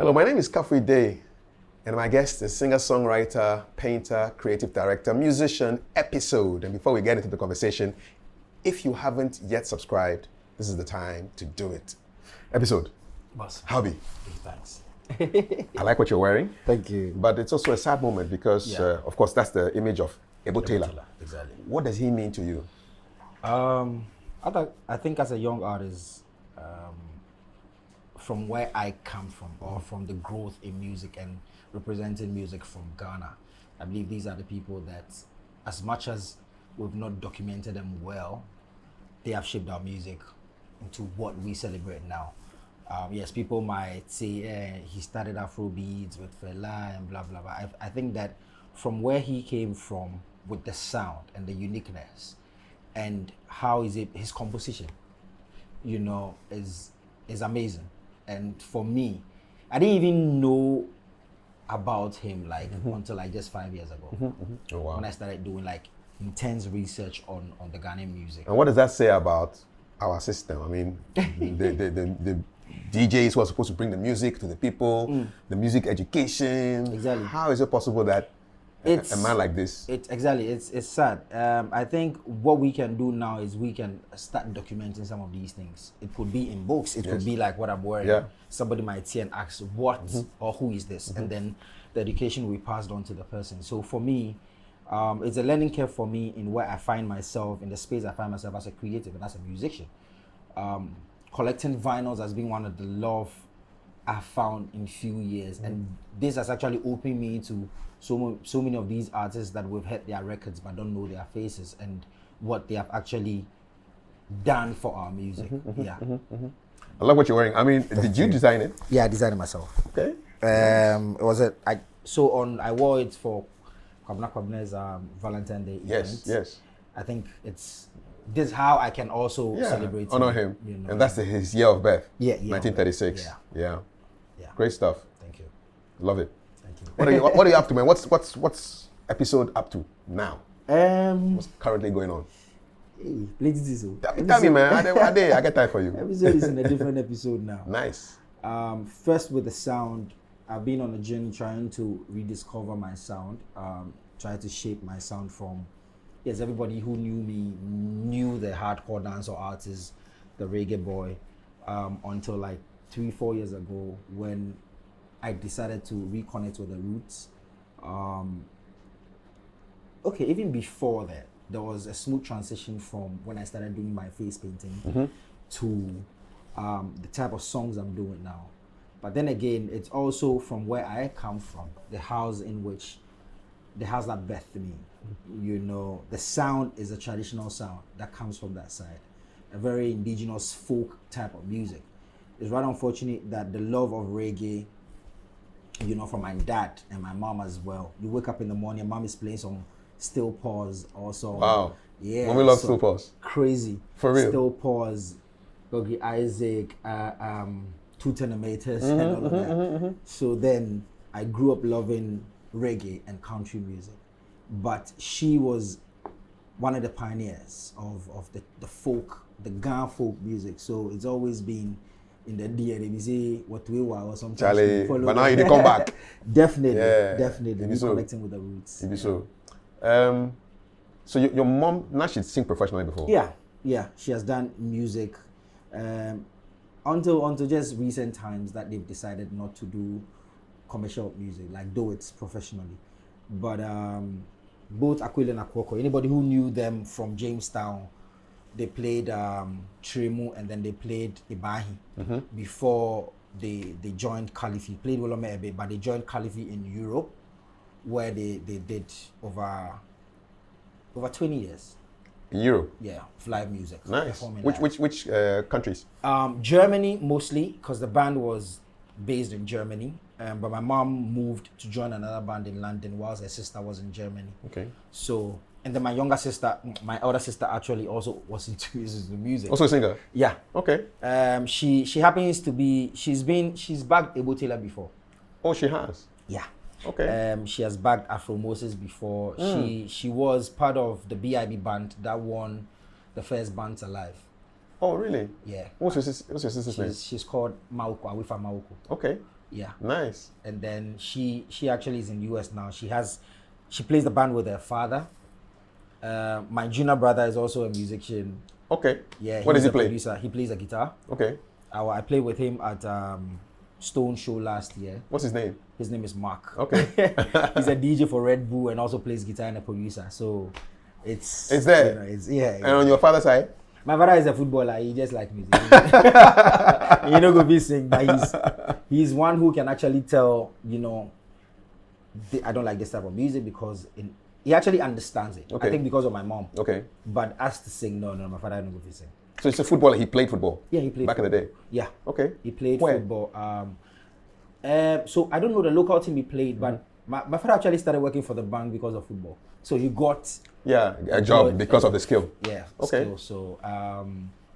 Hello, my name is Kafui Dey, and my guest is singer-songwriter, painter, creative director, musician, Epixode. And before we get into the conversation, if you haven't yet subscribed, this is the time to do it. Epixode. Boss. Howdy. Thanks. I like what you're wearing. Thank you. But it's also a sad moment because, of course, that's the image of Ebo Taylor. Exactly. What does he mean to you? I think as a young artist, from where I come from, or from the growth in music and representing music from Ghana, I believe these are the people that, as much as we've not documented them well, they have shaped our music into what we celebrate now. Yes, people might say he started Afrobeats with Fela and blah, blah, blah. I think that from where he came from with the sound and the uniqueness and how is it, his composition, is amazing. And for me, I didn't even know about him until just 5 years ago. Oh, wow. When I started doing intense research on the Ghanaian music. And what does that say about our system? I mean, the DJs who are supposed to bring the music to the people, the music education. Exactly. How is it possible that a man like this? It's sad. I think what we can do now is we can start documenting some of these things. It could be in books. It could be like what I'm wearing. Yeah. Somebody might see and ask, what or who is this? And then the education will be passed on to the person. So for me, it's a learning curve for me in where I find myself, in the space I find myself as a creative and as a musician. Collecting vinyls has been one of the love I've found in few years, and this has actually opened me to so many of these artists that we've heard their records but don't know their faces and what they have actually done for our music. I love what you're wearing. I mean, did you design it? Yeah, I designed it myself. Okay. It was I wore it for Kwabna's Valentine's Day event. Yes. I think this is how I can also celebrate honor him. And that's his year of birth. Yeah. 1936. Yeah. Great stuff. Thank you. Love it. Thank you. What are you up to, man? What's Epixode up to now? What's currently going on? Hey, ladies, tell me, man. I get time for you. Episode is in a different episode now. Nice. First with the sound, I've been on a journey trying to rediscover my sound, try to shape my sound from, everybody who knew me knew the hardcore dancehall artist, the reggae boy, until 3-4 years ago when I decided to reconnect with the roots. Even before that, there was a smooth transition from when I started doing my face painting to the type of songs I'm doing now. But then again, it's also from where I come from, the house that birthed me. The sound is a traditional sound that comes from that side, a very indigenous folk type of music. It's rather unfortunate that the love of reggae, from my dad and my mom as well. You wake up in the morning, mom is playing some Still Pause also. Wow. Yeah. Mommy loves Still Pause. Crazy. For real. Still Pause, Gogi Isaac, Two Tenometers and all of that. So then I grew up loving reggae and country music. But she was one of the pioneers of the folk, the Ghana folk music. So it's always been in the DNA. We say what we were or sometimes. Charlie, but now you did come back. Definitely. Be connecting with the roots. So your mom, now she'd sing professionally before? Yeah. She has done music until just recent times that they've decided not to do commercial music, do it professionally. But both Aquila and Akwoko, anybody who knew them from Jamestown, they played Tremu and then they played Ibahi before they joined Khalifi. Played Wolome a bit, but they joined Khalifi in Europe, where they did over 20 years. In Europe? Yeah, of live music. Nice. Which countries? Germany mostly, because the band was based in Germany. But my mom moved to join another band in London whilst her sister was in Germany. Okay. So, and then my elder sister actually also was into music. Also a singer? Yeah. Okay. She happens to be, she's bagged Ebo Taylor before. Oh, she has? Yeah. Okay. She has bagged Afro Moses before. She was part of the BIB band that won the first Bands Alive. Oh, really? Yeah. What's your sister's name? She's called Mauko, Awifa Mauko. Okay. Yeah. Nice. And then she actually is in the US now. She plays the band with her father. My junior brother is also a musician. Okay. Yeah. What does he a play? Producer. He plays a guitar. Okay. I played with him at Stone Show last year. What's his name? His name is Mark. Okay. He's a DJ for Red Bull and also plays guitar and a producer. So it's there. Yeah. And on your father's side? My father is a footballer. He just like music. He don't go be sing, but he's one who can actually tell, I don't like this type of music because he actually understands it. Okay. I think because of my mom. Okay. But as to sing, no, my father don't go be sing. So it's a footballer. He played football. Yeah, he played back football. in the day. Yeah. Okay. He played Where? football. So I don't know the local team he played, but my father actually started working for the bank because of football. So he got a job because of the skill. Yeah. Okay. Skill. So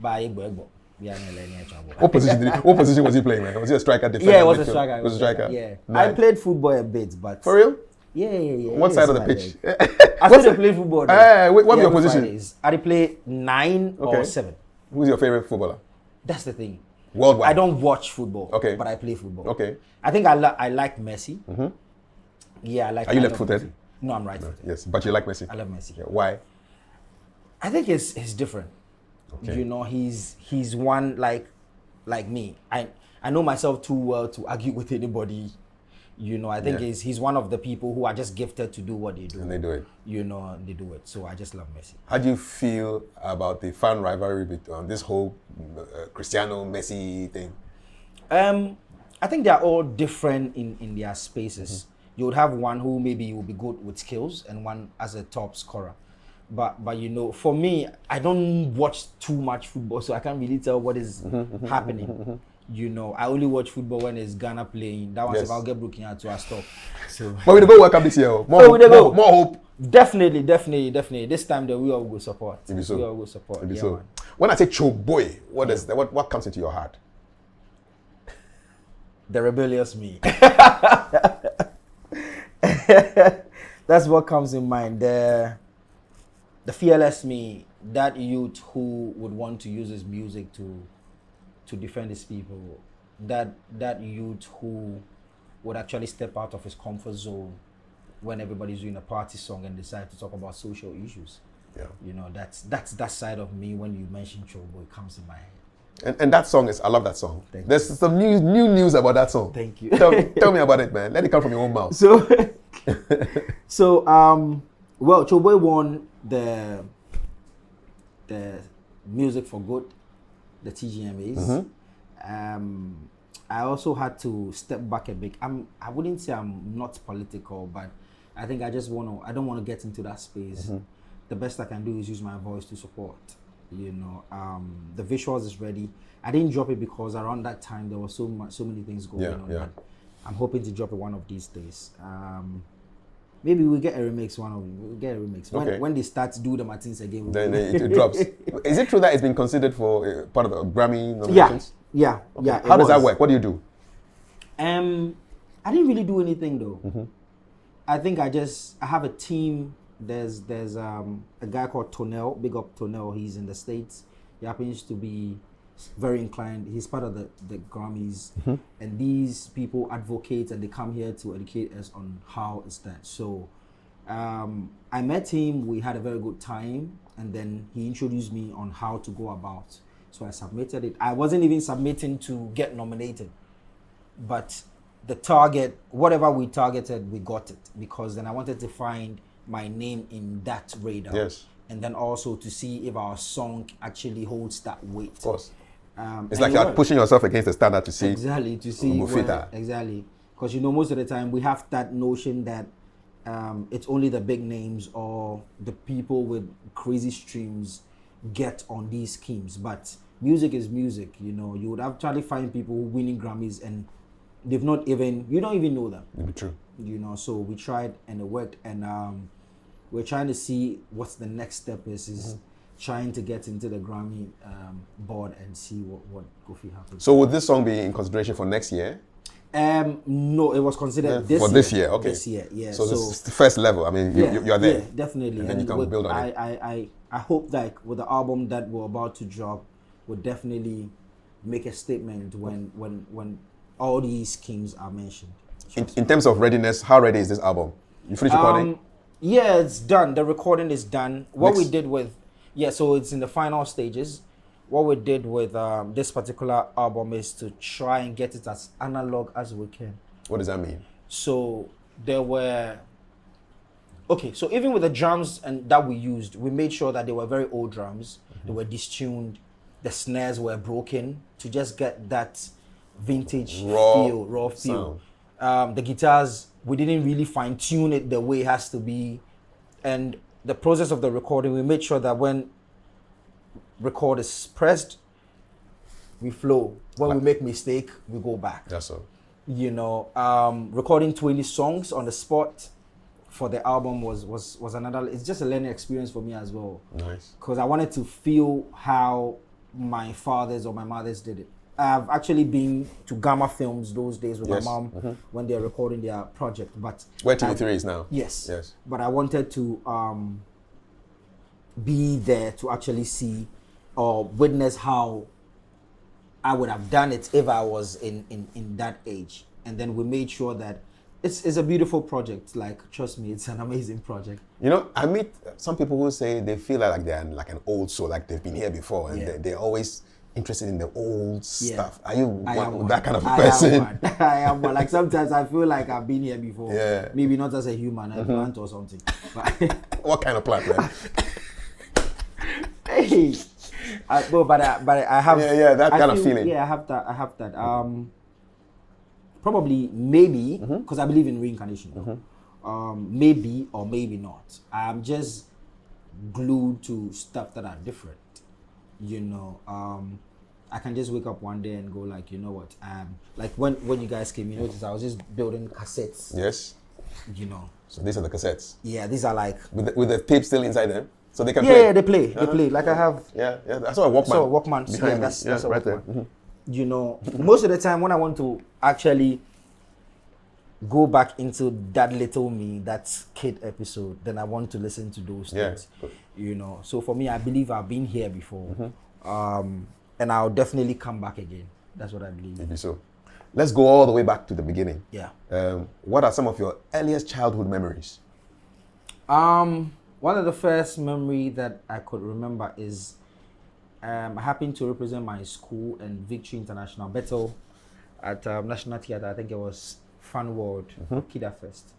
by What position was he playing, man? Was he a striker, defender? Yeah, it was a striker. Was a striker. Yeah. Nice. I played football a bit, but For real? Yeah. What side of the pitch? I still play football. What's your position? I play 9 or 7. Who's your favorite footballer? That's the thing. Worldwide. I don't watch football. Okay. But I play football. Okay. I think I like Messi. Mm-hmm. Yeah, I like. Are you left-footed? No, I'm right-footed. Yes, but you like Messi. I love Messi. Yeah, why? I think it's different. Okay. He's one like me. I know myself too well to argue with anybody. I think he's one of the people who are just gifted to do what they do. And they do it. They do it. So I just love Messi. How do you feel about the fan rivalry between this whole Cristiano Messi thing? I think they're all different in their spaces. Mm-hmm. You would have one who maybe will be good with skills and one as a top scorer. But for me, I don't watch too much football, so I can't really tell what is happening. I only watch football when it's Ghana playing. That one's if I'll get broken out to a stop. So but we go World Cup this year. More hope. Definitely. This time we all go support. It'll be so. We all go support. It'll be Yeah, so. man. When I say Choboy, what comes into your heart? The rebellious me. That's what comes in mind. The fearless me, that youth who would want to use his music to defend his people, that youth who would actually step out of his comfort zone when everybody's doing a party song and decide to talk about social issues. Yeah. That's that side of me. When you mention Chobo, it comes in my head. And that song I love that song. There's some new news about that song. Thank you. Tell me about it, man. Let it come from your own mouth. Well, Choboy won the Music for Good, the TGMAs. Mm-hmm. I also had to step back a bit. I wouldn't say I'm not political, but I think I don't want to get into that space. Mm-hmm. The best I can do is use my voice to support. The visuals is ready. I didn't drop it because around that time there was so many things going on. Yeah. But I'm hoping to drop it one of these days. Maybe we'll get a remix. Okay. When they start to do the Martins again. Then it drops. Is it true that it's been considered for part of the Grammy nominations? Yeah. Okay. Yeah. How does that work? What do you do? I didn't really do anything though. Mm-hmm. I think I have a team. There's a guy called Tonell, big up Tonell. He's in the States. He happens to be very inclined. He's part of the Grammys. Mm-hmm. And these people advocate and they come here to educate us on how it's done. So I met him, we had a very good time, and then he introduced me on how to go about. So I submitted it. I wasn't even submitting to get nominated, but the target, whatever we targeted, we got it, because then I wanted to find my name in that radar. Yes. And then also to see if our song actually holds that weight. Of course. It's like you're pushing yourself against the standard to see. Exactly, to see exactly. Because most of the time we have that notion that it's only the big names or the people with crazy streams get on these schemes. But music is music, You would actually find people winning Grammys and you don't even know them. It'd be true. So we tried and it worked, and we're trying to see what's the next step is trying to get into the Grammy board and see what Kofi happens. So would this song be in consideration for next year? No, it was considered this year. For this year, okay. This year, yeah. So this is the first level. I mean, you're there. Yeah, definitely. And then you can build on it. I hope that with the album that we're about to drop, we'll definitely make a statement when all these schemes are mentioned. In terms of readiness, how ready is this album? You finished recording? Yeah, it's done. The recording is done. What we did with, so it's in the final stages. What we did with this particular album is to try and get it as analog as we can. What does that mean? So there were, so even with the drums and that we used, we made sure that they were very old drums. They were distuned. The snares were broken to just get that vintage raw feel. The guitars, we didn't really fine tune it the way it has to be. And the process of the recording, we made sure that when record is pressed, we flow. When we make mistake, we go back. That's all. You know, recording 20 songs on the spot for the album was another, it's just a learning experience for me as well. Nice. Because I wanted to feel how my fathers or my mothers did it. I've actually been to Gamma Films those days with my mom when they're recording their project. But where TV3 is now. Yes. But I wanted to be there to actually see or witness how I would have done it if I was in that age. And then we made sure that it's a beautiful project. Like, trust me, it's an amazing project. You know, I meet some people who say they feel like they're like an old soul, like they've been here before, and they're always interested in the old stuff. Are you that kind of person? I am one. Like, sometimes I feel like I've been here before. Yeah. Maybe not as a human, a plant or something. But what kind of plant, man? Hey. But I have that kind of feeling. Yeah, I have that. Probably, maybe, because I believe in reincarnation. Maybe or maybe not. I'm just glued to stuff that are different. You know, I can just wake up one day and go like, you know what? Like when you guys came, you notice I was just building cassettes. Yes. You know. So these are the cassettes. Yeah, these are like with the tape still inside them, so they can play. Yeah, they play. They play. Like I have. Yeah. I saw a Walkman. Yeah, that's a Walkman. Right there. You know, most of the time when I want to actually go back into that little me, that kid episode, then I want to listen to those things. You know, so for me, I believe I've been here before, and I'll definitely come back again. That's what I believe. Maybe so. Let's go all the way back to the beginning. Yeah. What are some of your earliest childhood memories? One of the first memory that I could remember is I happened to represent my school in Victory International Battle at National Theatre. I think it was Fun World, Kida Fest.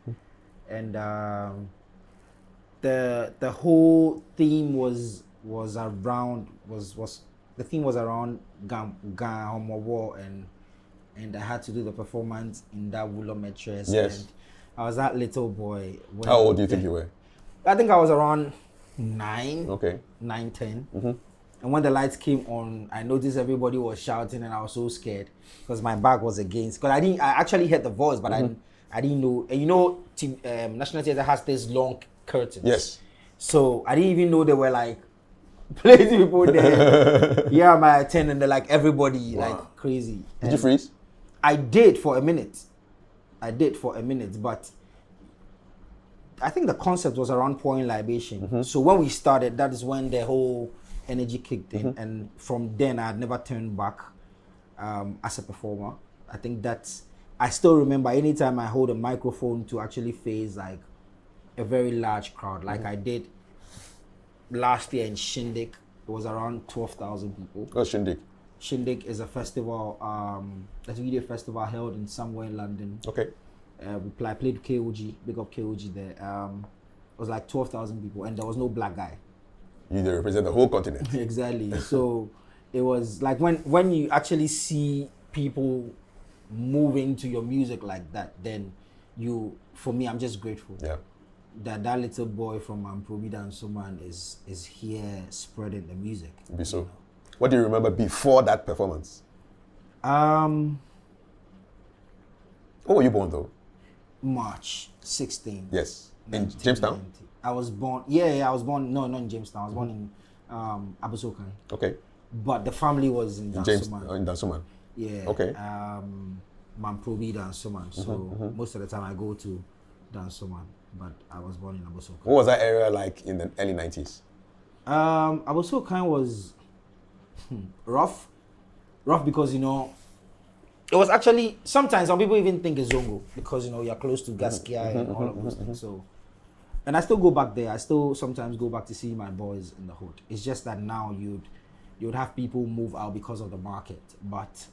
And the whole theme was around Gam War, and I had to do the performance in that Wooler mattress. Yes. And I was that little boy. How old do you think you were? I think I was around 9. Okay. 9, 10. And when the lights came on, I noticed everybody was shouting, and I was so scared because my back was against. Because I actually heard the voice, but I didn't know. And you know, National Theatre has this long curtains. Yes. So I didn't even know there were like plenty people there. Yeah, my 10, and they're like everybody like crazy. Did you freeze? I did for a minute. But I think the concept was around pouring libation. So when we started, that is when the whole energy kicked in, and from then I had never turned back as a performer. I think I still remember anytime I hold a microphone to actually face like a very large crowd, like I did last year in Shindig. It was around 12,000 people. Oh, Shindig. Shindig is a festival, a video festival held in somewhere in London. Okay. I played KOG, big up KOG there. It was like 12,000 people, and there was no black guy. You represent the whole continent. Exactly. So it was like when you actually see people moving to your music like that, then for me, I'm just grateful. Yeah. That little boy from Nkrumah and Soman is here spreading the music. Be so. You know? What do you remember before that performance? When were you born though? March 16. Yes. In Jamestown? I was born. Yeah. I was born. No, not in Jamestown. I was born in Abosokan. Okay. But the family was in Dansoman. In Dansoman. Yeah. Okay. Mamprobi Dansoman. So most of the time I go to Dansoman, but I was born in Abosokan. What was that area like in the early 90s? Abosokan was rough because, you know, It was actually, sometimes some people even think it's Zongo because, you know, you're close to Gaskia and all of those things. So, and I still go back there. I still sometimes go back to see my boys in the hood. It's just that now you'd have people move out because of the market. But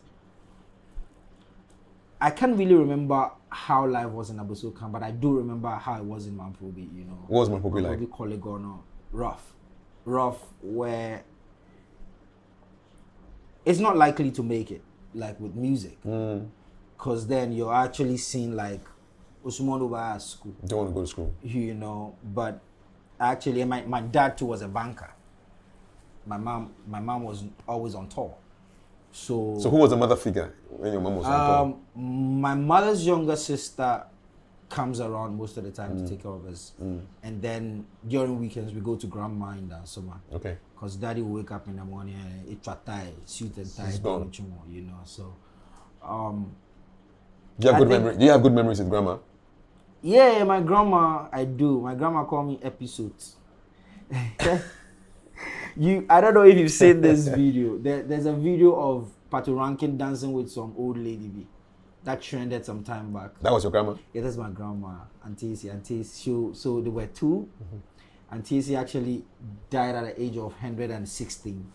I can't really remember how life was in Abusokan, but I do remember how it was in Mamprobi, you know. What was Mamprobi like? Kolegono, rough, where it's not likely to make it, like with music. Because then you're actually seeing like, Usumonu school. Don't want to go to school. You know, but actually my dad too was a banker. My mom was always on tour. So who was the mother figure when your mom was on tour? My mother's younger sister comes around most of the time to take care of us. And then during weekends we go to grandma in Dansoma. Okay. Because daddy will wake up in the morning and eat tie, suit and tie, you know. So do you have good memories with grandma? Yeah, my grandma, I do. My grandma called me Episodes. I don't know if you've seen this video. There's a video of Pato Rankin dancing with some old lady that trended some time back. That was your grandma? Yeah, that's my grandma, Auntie. So there were two. Auntie actually died at the age of 116.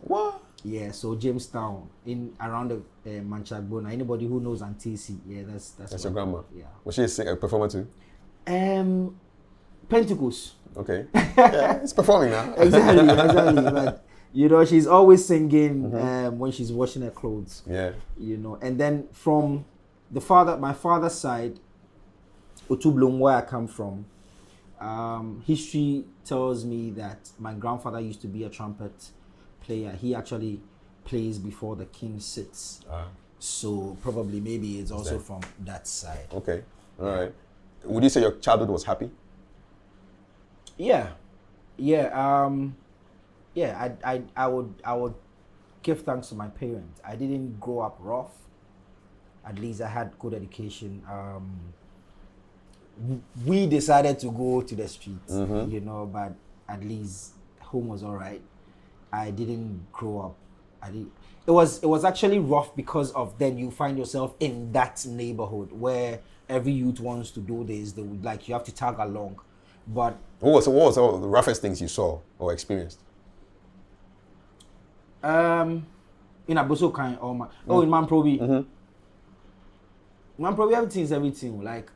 What? Yeah, so Jamestown in around the Manchagbona. Anybody who knows Auntie, yeah, that's your grandma. Yeah. Was she a performer too? Pentecost. Okay. Yeah, it's performing now. Exactly. But you know, she's always singing when she's washing her clothes. Yeah. You know, and then from my father's side, Otublum, where I come from, history tells me that my grandfather used to be a trumpet player. He actually plays before the king sits. So probably maybe it's also from that side. Okay. All right. Would you say your childhood was happy? Yeah. I would give thanks to my parents. I didn't grow up rough. At least I had good education. We decided to go to the streets, you know, but at least home was all right. I didn't grow up. It was actually rough because of then you find yourself in that neighborhood where every youth wants to do this. They would you have to tag along. But what was some of the roughest things you saw or experienced? In Abusokan in Mamprobi. Mamprobi, everything is everything. Like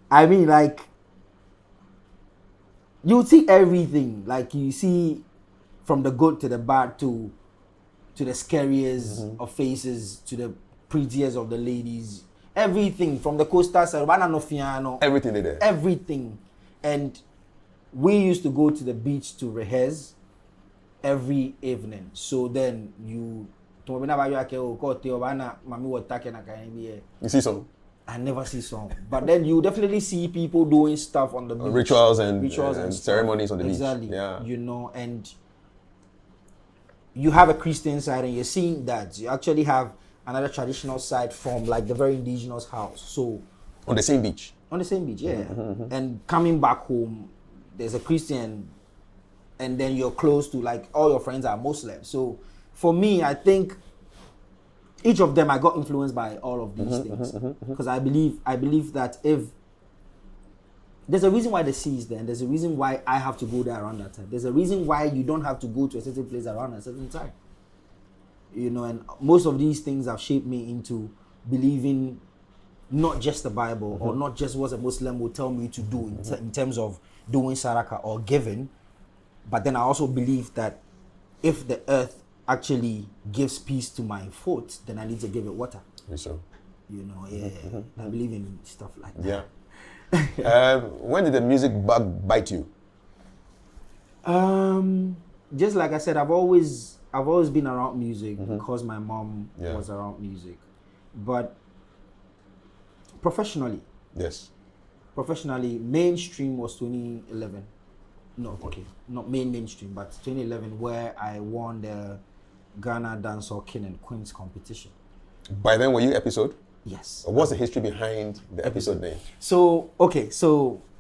I mean, like you see everything. Like you see from the good to the bad to the scariest of faces to the prettiest of the ladies. Everything from the coastal side, everything they did. Everything. And we used to go to the beach to rehearse every evening. So then you see some? I never see some. But then you definitely see people doing stuff on the beach. Rituals and ceremonies on the beach. Exactly. Yeah. You know, and you have a Christian side and you're seeing that. You actually have another traditional side from like the very indigenous house. So on the same beach? On the same beach, yeah. And coming back home, there's a Christian and then you're close to like all your friends are Muslim. So for me, I think each of them I got influenced by all of these things. Because I believe that if there's a reason why the sea is there and there's a reason why I have to go there around that time. There's a reason why you don't have to go to a certain place around a certain time. You know, and most of these things have shaped me into believing not just the Bible or not just what a Muslim will tell me to do in terms of doing saraka or giving, but then I also believe that if the earth actually gives peace to my foot, then I need to give it water. So, you know, I believe in stuff like that. Yeah. When did the music bug bite you? Just like I said, I've always been around music because my mom was around music. But professionally, mainstream was 2011. No, okay, not mainstream, but 2011 where I won the Ghana Dancehall King and Queens competition. By then, were you Episode? Yes. What's the history behind the Episode name? So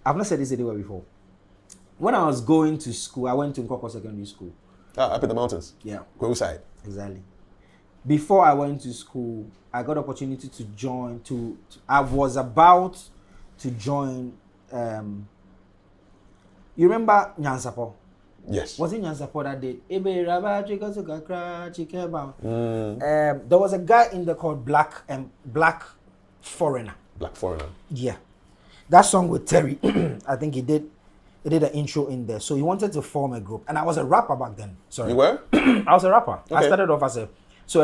I've not said this anywhere before. When I was going to school, I went to Nkrumah Secondary School. Up in the mountains. Yeah. Where side? Exactly. Before I went to school, I got opportunity to join. I was about to join. You remember Nyansapo? Yes. Was it Nyansapo that did? There was a guy in there called Black Foreigner. Black Foreigner. Yeah, that song with Terry. I think he did an intro in there. So he wanted to form a group, and I was a rapper back then. Sorry, You were? I was a rapper. Okay. I started off as a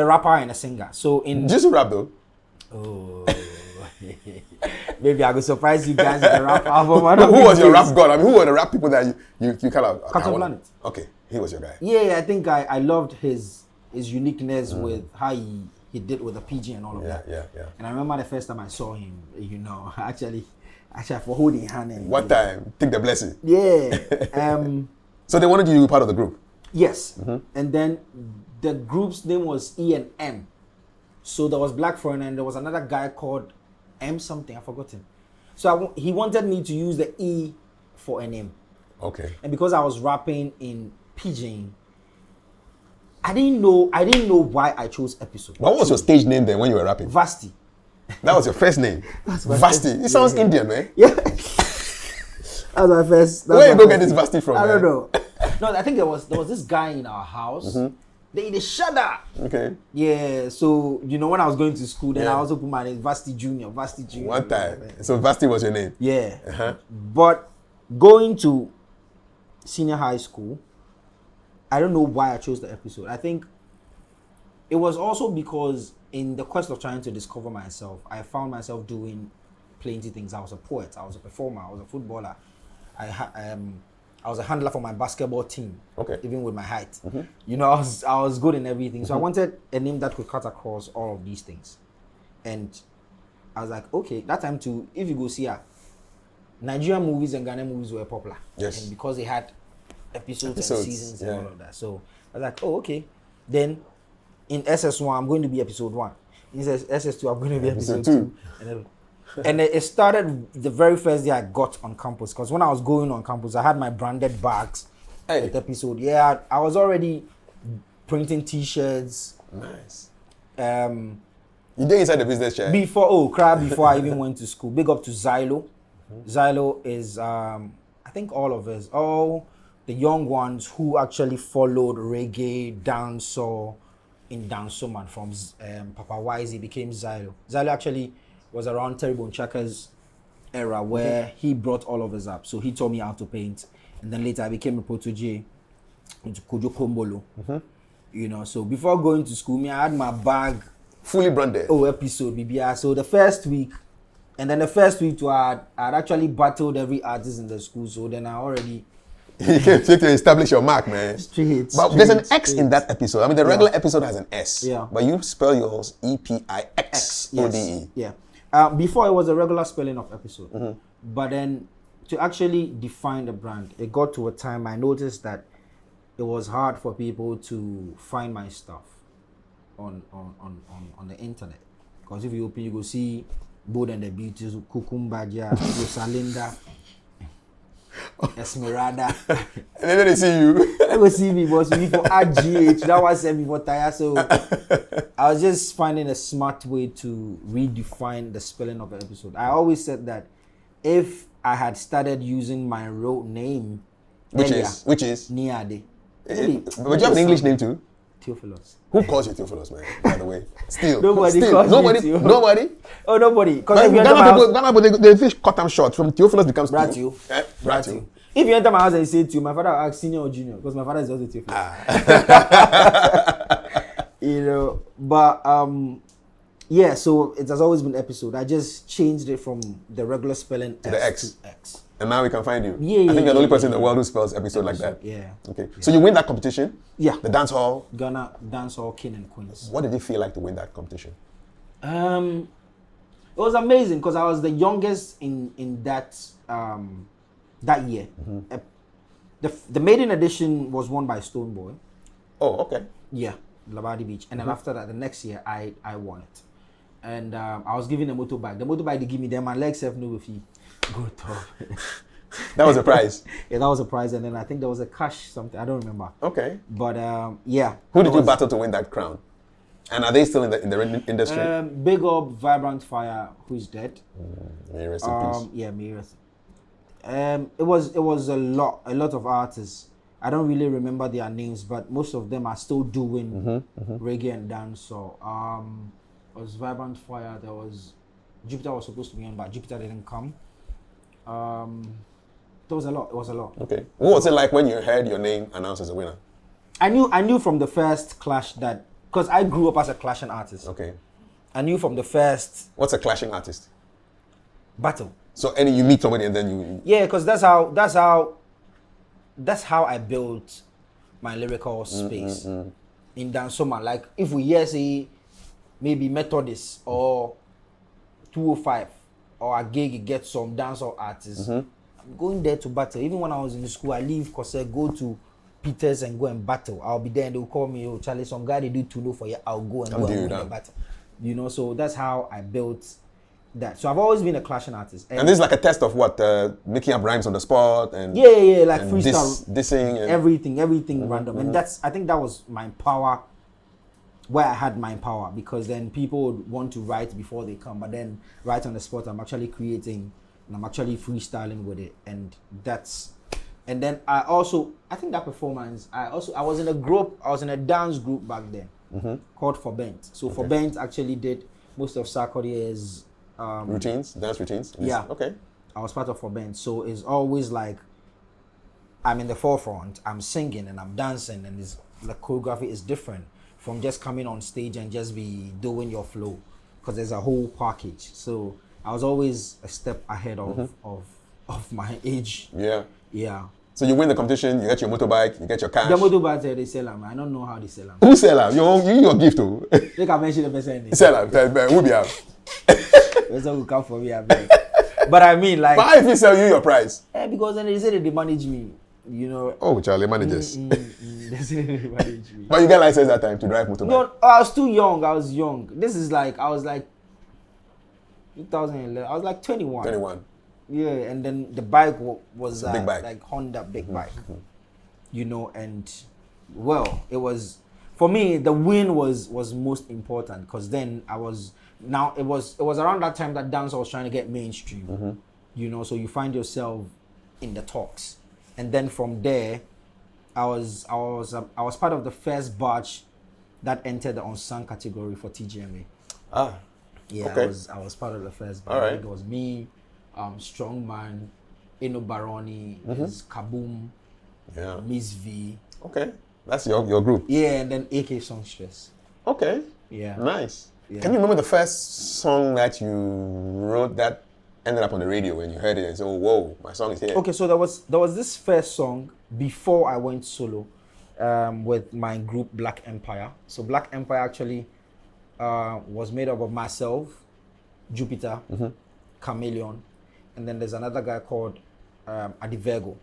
rapper and a singer. So in Did you rap though? Oh, maybe I could surprise you guys with a rap album. Who was your rap god? I mean, who were the rap people that you kind of? Captain Planet. Okay, he was your guy. Yeah, I think I loved his uniqueness with how he did with the PG and all of that. Yeah. And I remember the first time I saw him, actually for holding hand. And, What time? Take the blessing. Yeah. So they wanted you to be part of the group. Yes. And then the group's name was E and M. So there was Black Foreigner and there was another guy called M something, I've forgotten. So he wanted me to use the E for an M. Okay. And because I was rapping in Pidgin, I didn't know why I chose Episode. What was your stage name then when you were rapping? Vasti. That was your first name. Vasti. It sounds Indian, man. Yeah. That's my first. Where you go get this Vasti from? I don't know. No, I think there was this guy in our house. They shudder. Okay. Yeah, so when I was going to school, then I also put my name Vasti Junior. One time. So Vasti was your name. Yeah. But going to senior high school, I don't know why I chose the Episode. I think it was also because in the quest of trying to discover myself, I found myself doing plenty things. I was a poet, I was a performer, I was a footballer. I was a handler for my basketball team. Okay. Even with my height. I was good in everything. So I wanted a name that could cut across all of these things. And I was like, okay, that time too, if you go see Nigerian movies and Ghanaian movies were popular. Yes. And because they had episodes and seasons and all of that. So I was like, oh, okay. Then in SS1, I'm going to be episode 1. In SS2, I'm going to be episode 2. And it started the very first day I got on campus. Because when I was going on campus, I had my branded bags with Episode. Yeah, I was already printing T-shirts. Nice. You did inside the business chair? Before I even went to school. Big up to Xylo. Xylo is, I think all the young ones who actually followed reggae, dancehall in Dansoman from Papa Wisey became Xylo. Xylo actually was around Terry Bonchaka's era where he brought all of us up. So he taught me how to paint. And then later I became a protege into Kojo Kombolo. So before going to school, I had my bag. Fully branded. Episode, BBR. So the first week, I'd actually battled every artist in the school. So then I already... You came to establish your mark, man. But there's an X in that episode. I mean, the regular episode has an S. Yeah. But you spell yours Epixode. Yeah. Before it was a regular spelling of Episode. But then to actually define the brand, it got to a time I noticed that it was hard for people to find my stuff on the internet. Because if you open, you go see Bold and the Beauties, Kukumbaja, Rosalinda, Esmeralda. And then they see you. They go see me, but before RGH, that was sent before Taya. So I was just finding a smart way to redefine the spelling of the Episode. I always said that if I had started using my real name, which is Niade. But you have an English name too? Theophilus. Who calls you Theophilus, man? By the way, nobody calls you. Nobody. Oh, nobody. Because Ghana people, they fish cut them short. From Theophilus becomes Bratio. Bratio. If you enter my house and you say to my father, will ask senior or junior, because my father is also Theophilus. But yeah. So it has always been Episode. I just changed it from the regular spelling to the X. To X. And now we can find you. Yeah, I think you're the only person in the world who spells Episode like that. Yeah. Okay. Yeah. So you win that competition? Yeah. The Dancehall? Ghana Dancehall King and Queens. What did it feel like to win that competition? It was amazing because I was the youngest in that that year. The maiden edition was won by Stoneboy. Oh, okay. Yeah, Labadi Beach. And then after that, the next year, I won it. And I was given a motorbike. The motorbike they give me, then my legs have no fee. Go top. That was a prize. Yeah, that was a prize, and then I think there was a cash something. I don't remember. Okay. But yeah. Who did you battle to win that crown? And are they still in the industry? Big up Vibrant Fire, who's dead. May he rest in peace. Yeah, may he rest. It was a lot of artists. I don't really remember their names, but most of them are still doing reggae and dance. So it was Vibrant Fire. There was Jupiter was supposed to be on, but Jupiter didn't come. There was a lot. It was a lot. Okay. What was it like when you heard your name announced as a winner? I knew from the first clash that, because I grew up as a clashing artist. Okay. I knew from the first. What's a clashing artist? Battle. So you meet somebody and then you. Yeah, because that's how I built my lyrical space in Dancehall. Like if we hear say maybe Methodist or 205 or a gig get some dancehall artists, I'm going there to battle. Even when I was in the school, I leave Kose, go to Peters and go and battle. I'll be there and they'll call me, oh Charlie, some guy they do to know for you. I'll go and battle. You know, so that's how I built that. So I've always been a clashing artist. And this is like a test of what? Making up rhymes on the spot and yeah, like freestyle, dissing and everything random. And I think that was my power, where I had my power, because then people would want to write before they come, but then right on the spot I'm actually creating and I'm actually freestyling with it. And then I think that performance, I was in a dance group back then called For Bent. So For Bent actually did most of Sarkodie's dance routines. Yeah. Okay. I was part of For Bent. So it's always like I'm in the forefront, I'm singing and I'm dancing, and the choreography is different from just coming on stage and just be doing your flow, because there's a whole package. So I was always a step ahead of my age. Yeah. Yeah. So you win the competition, you get your motorbike, you get your cash. The motorbike, they sell them. I don't know how they sell them. Who sell them? Your gift too. They can mention the person. Sell them. Who be out? Person will come for me, I beg. But I mean, like. But how if he sell you your price? Because then they say that they manage me. You know. Oh, Charlie managers. They say they manage me. But you get license that time to drive motorbike? No, I was too young. I was young. This is like, I was like 2011. I was like 21. 21. Yeah, and then the bike was big bike. like Honda big bike. You know, and well, it was, for me, the win was most important, because then it was around that time that dance was trying to get mainstream. You know, so you find yourself in the talks. And then from there, I was part of the first batch that entered the unsung category for TGMA. Yeah, okay. I was part of the first batch. All right. It was me, Strongman, Eno Baroni, Kaboom, Miss V. Okay, that's your group. Yeah, and then AK Songstress. Okay. Yeah. Nice. Yeah. Can you remember the first song that you wrote that ended up on the radio when you heard it and said, "Oh, whoa, my song is here"? Okay, so there was this first song before I went solo, with my group Black Empire. So Black Empire actually was made up of myself, Jupiter, Chameleon, and then there's another guy called Adivergo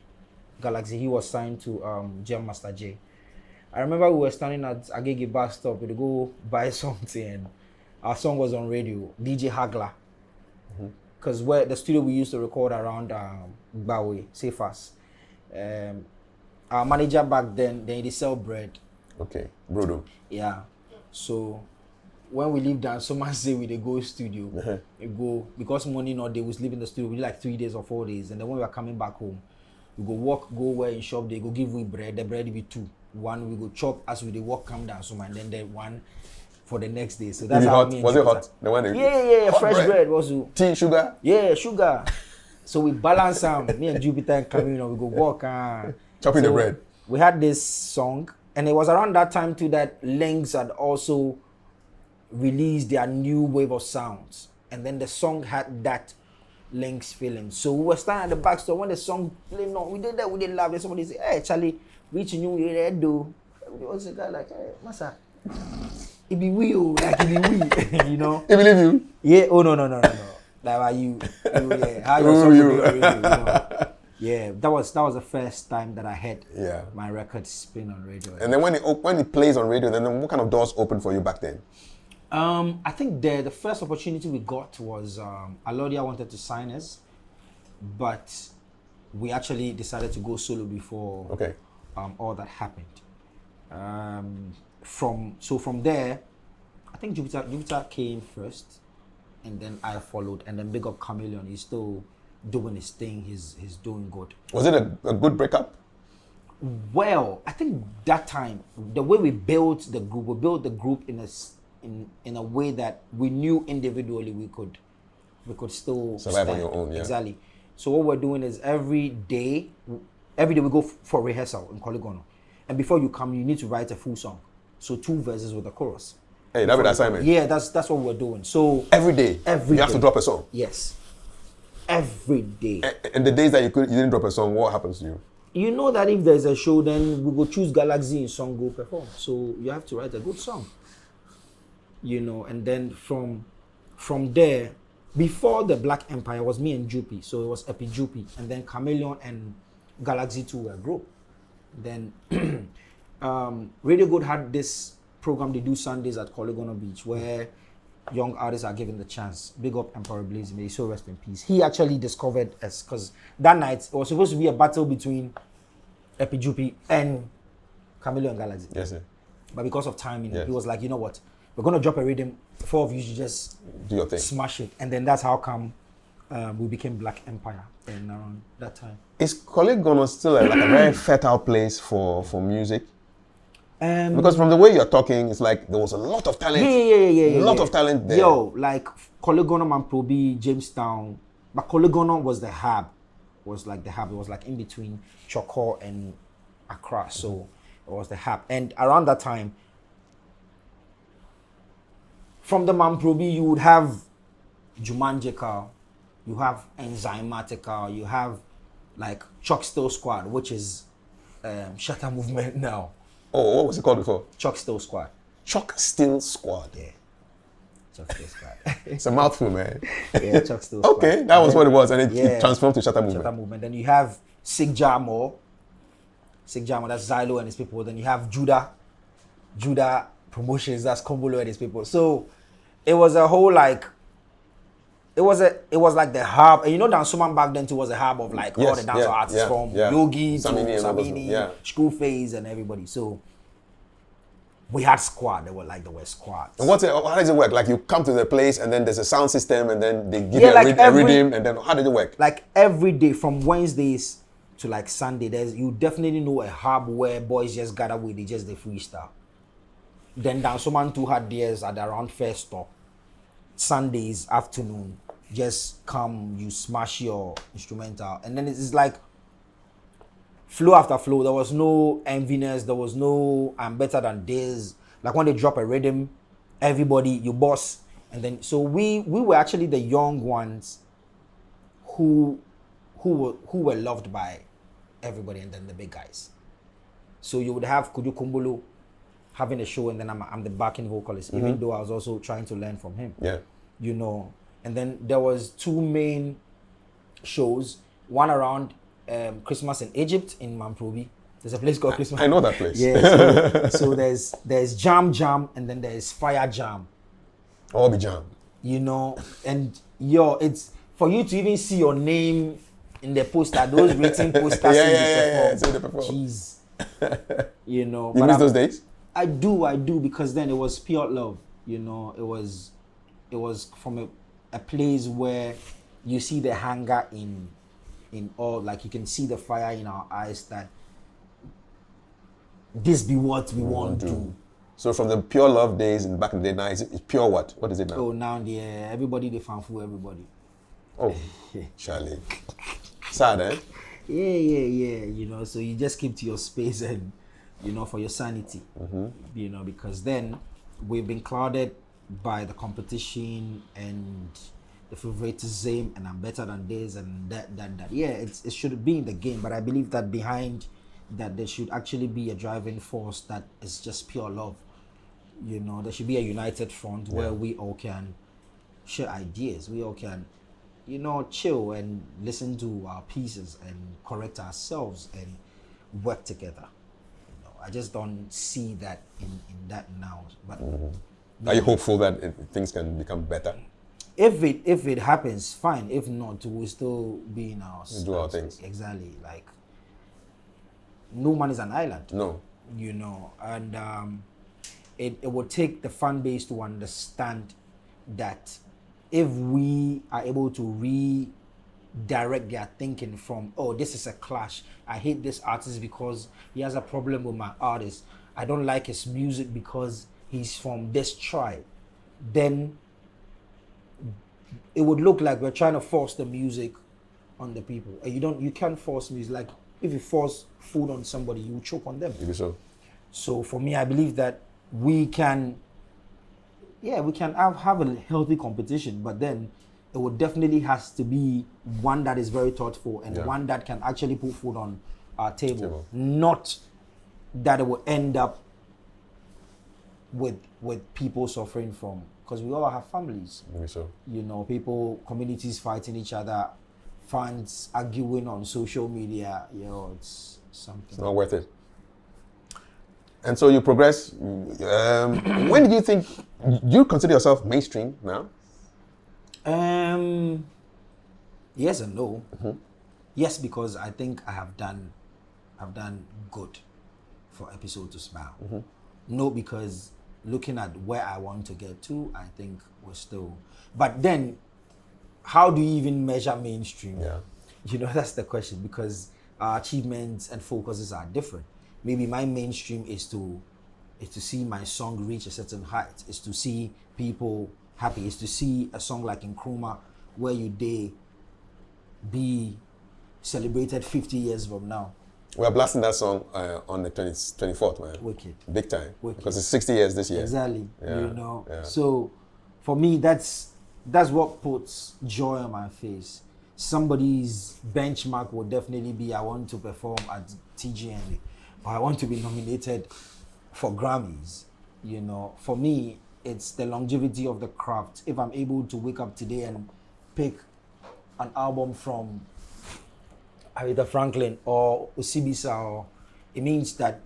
Galaxy. He was signed to Jam Master J. I remember we were standing at Agege bus stop to go buy something, and our song was on radio, DJ Hagler. Because where the studio we used to record around Bawe, Safas. Our manager back then they sell bread. Okay, Brodo. Yeah. So when we leave down, someone say we they go studio. We go, because money not they was leaving the studio, we like 3 days or 4 days. And then when we were coming back home, we go walk, go where in shop, they go give we bread. The bread will be 2. One we go chop as we they walk come down, so and then the one for the next day. So that's how was it hot? The one yeah, fresh bread was tea, sugar? Yeah, sugar. So we balance them. Me and Jupiter and Camino, we go walk chopping the bread. We had this song, and it was around that time too that Lynx had also released their new wave of sounds. And then the song had that Lynx feeling. So we were standing at the back store when the song played. No, we did that, we did laugh. Then somebody said, "Hey, Charlie, reaching you, we there do." There was a guy like, "Hey, Masa, it be we, like it be we," you know. He believe you? Yeah. Oh no. Like how you yeah. How your song you know? Yeah. That was the first time that I had my record spin on radio. And then when it plays on radio, then what kind of doors opened for you back then? I think the first opportunity we got was Alodia wanted to sign us, but we actually decided to go solo before all that happened. From there, I think Jupiter came first, and then I followed, and then big up Chameleon. He's still doing his thing. He's doing good. Was it a good breakup? Well, I think that time the way we built the group in a way that we knew individually we could still survive stand. on your own. Yeah. Exactly. So what we're doing is every day we go for rehearsal in Koligono, and before you come, you need to write a full song. So 2 verses with a chorus. Hey, that's an assignment. Yeah, that's what we're doing. So every day, you have to drop a song. Yes, every day. And the days that you didn't drop a song, what happens to you? You know that if there's a show, then we will choose Galaxy in song, go perform. So you have to write a good song. You know, and then from there, before the Black Empire was me and Jupi, so it was Jupi, and then Chameleon and Galaxy 2 were a group. Then Radio Good had this program they do Sundays at Koligono Beach where young artists are given the chance. Big up Emperor Blaze, may he so rest in peace. He actually discovered us because that night it was supposed to be a battle between Jupi and Chameleon and Galaxy. Yes, sir. But because of timing, he was like, you know what? We're going to drop a rhythm. 4 of you should just do your thing. Smash it. And then that's how come we became Black Empire and around that time. Is Koligono still like a very fertile place for music? Because from the way you're talking, it's like there was a lot of talent. Yeah. A lot of talent there. Yo, like Koligono, Mamprobi, Jamestown. But Koligono was the hub. It was like in between Choko and Accra. So it was the hub. And around that time, from the Mamprobi, you would have Jumanjika, you have Enzymatica, you have like Chuck Still Squad, which is Shatter Movement now. Oh, what was it called before? Chuck Still Squad. Chuck Still Squad. Yeah. Chuck Still Squad. It's a mouthful, man. Yeah, Chuck Still Squad. Okay, that was what it was, and it transformed to Shatter Movement. Shatter Movement. Then you have Sigjamo, that's Xylo and his people. Then you have Judah Promotions, that's Kombolo and his people. So it was a whole like, it was like the hub. And you know, Dansuman back then too was a hub of like all the dancehall artists from Yogi to Samini, Screwface and everybody. So we had squad. They were like the West squads. And how does it work? Like you come to the place and then there's a sound system and then they give you a rhythm and then how did it work? Like every day from Wednesdays to like Sunday, you definitely know a hub where boys just gather with they freestyle. Then Dansuman too had theirs at around first stop. Sundays afternoon, just come, you smash your instrumental, and then it's like flow after flow. There was no enviness, there was no I'm better than this. Like when they drop a rhythm, everybody you boss, and then so we were actually the young ones who were loved by everybody, and then the big guys. So you would have Kudu Kumbulu having a show, and then I'm the backing vocalist, even though I was also trying to learn from him. Yeah. You know, and then there was 2 main shows, one around Christmas in Egypt in Mamprobi. There's a place called Christmas. I know that place. Yeah. So there's Jam, and then there's Fire Jam. All be Jam. You know, and it's for you to even see your name in the poster, those written posters. So they perform. Jeez. You know. You miss those days? I do, because then it was pure love. You know, it was from a place where you see the hunger in all, like you can see the fire in our eyes that this be what we want to do. So from the pure love days and back in the day, now it's pure what? What is it now? Oh, now everybody they fanfu everybody. Oh, Charlie. Sad, eh? Yeah. You know, so you just keep to your space and, you know, for your sanity. You know, because then we've been clouded by the competition and the favoritism and I'm better than this and that. Yeah, it should be in the game, but I believe that behind that there should actually be a driving force that is just pure love. You know, there should be a united front where we all can share ideas. We all can, you know, chill and listen to our pieces and correct ourselves and work together. You know, I just don't see that in that now. But are you hopeful that things can become better? If it happens, fine. If not, we'll still be in our... We do our things. Exactly. Like, no man is an island. No. You know, and it will take the fan base to understand that if we are able to redirect their thinking from, oh, this is a clash, I hate this artist because he has a problem with my artist, I don't like his music because he's from this tribe, then it would look like we're trying to force the music on the people. And you can't force music. Like, if you force food on somebody, you choke on them. Maybe so. So for me, I believe that we can have a healthy competition, but then it would definitely has to be one that is very thoughtful and one that can actually put food on our table. Not that it will end up with people suffering from, because we all have families. Maybe so. You know, communities fighting each other, fans arguing on social media. You know, it's something. It's not worth it. And so you progress. When did you think, do you consider yourself mainstream now? Yes and no. Yes, because I think I've done good for Episode to Smile. No, because looking at where I want to get to, I think we're still. But then, how do you even measure mainstream? Yeah. You know, that's the question, because our achievements and focuses are different. Maybe my mainstream is to see my song reach a certain height, is to see people happy, is to see a song like Nkrumah, where you day be celebrated 50 years from now. We're blasting that song on the 24th, man. Wicked. Big time. Wicked. Because it's 60 years this year. Exactly. Yeah. You know. Yeah. So for me, that's what puts joy on my face. Somebody's benchmark will definitely be, I want to perform at TGN, or I want to be nominated for Grammys. You know, for me, it's the longevity of the craft. If I'm able to wake up today and pick an album from Aretha Franklin or Osibisa, or it means that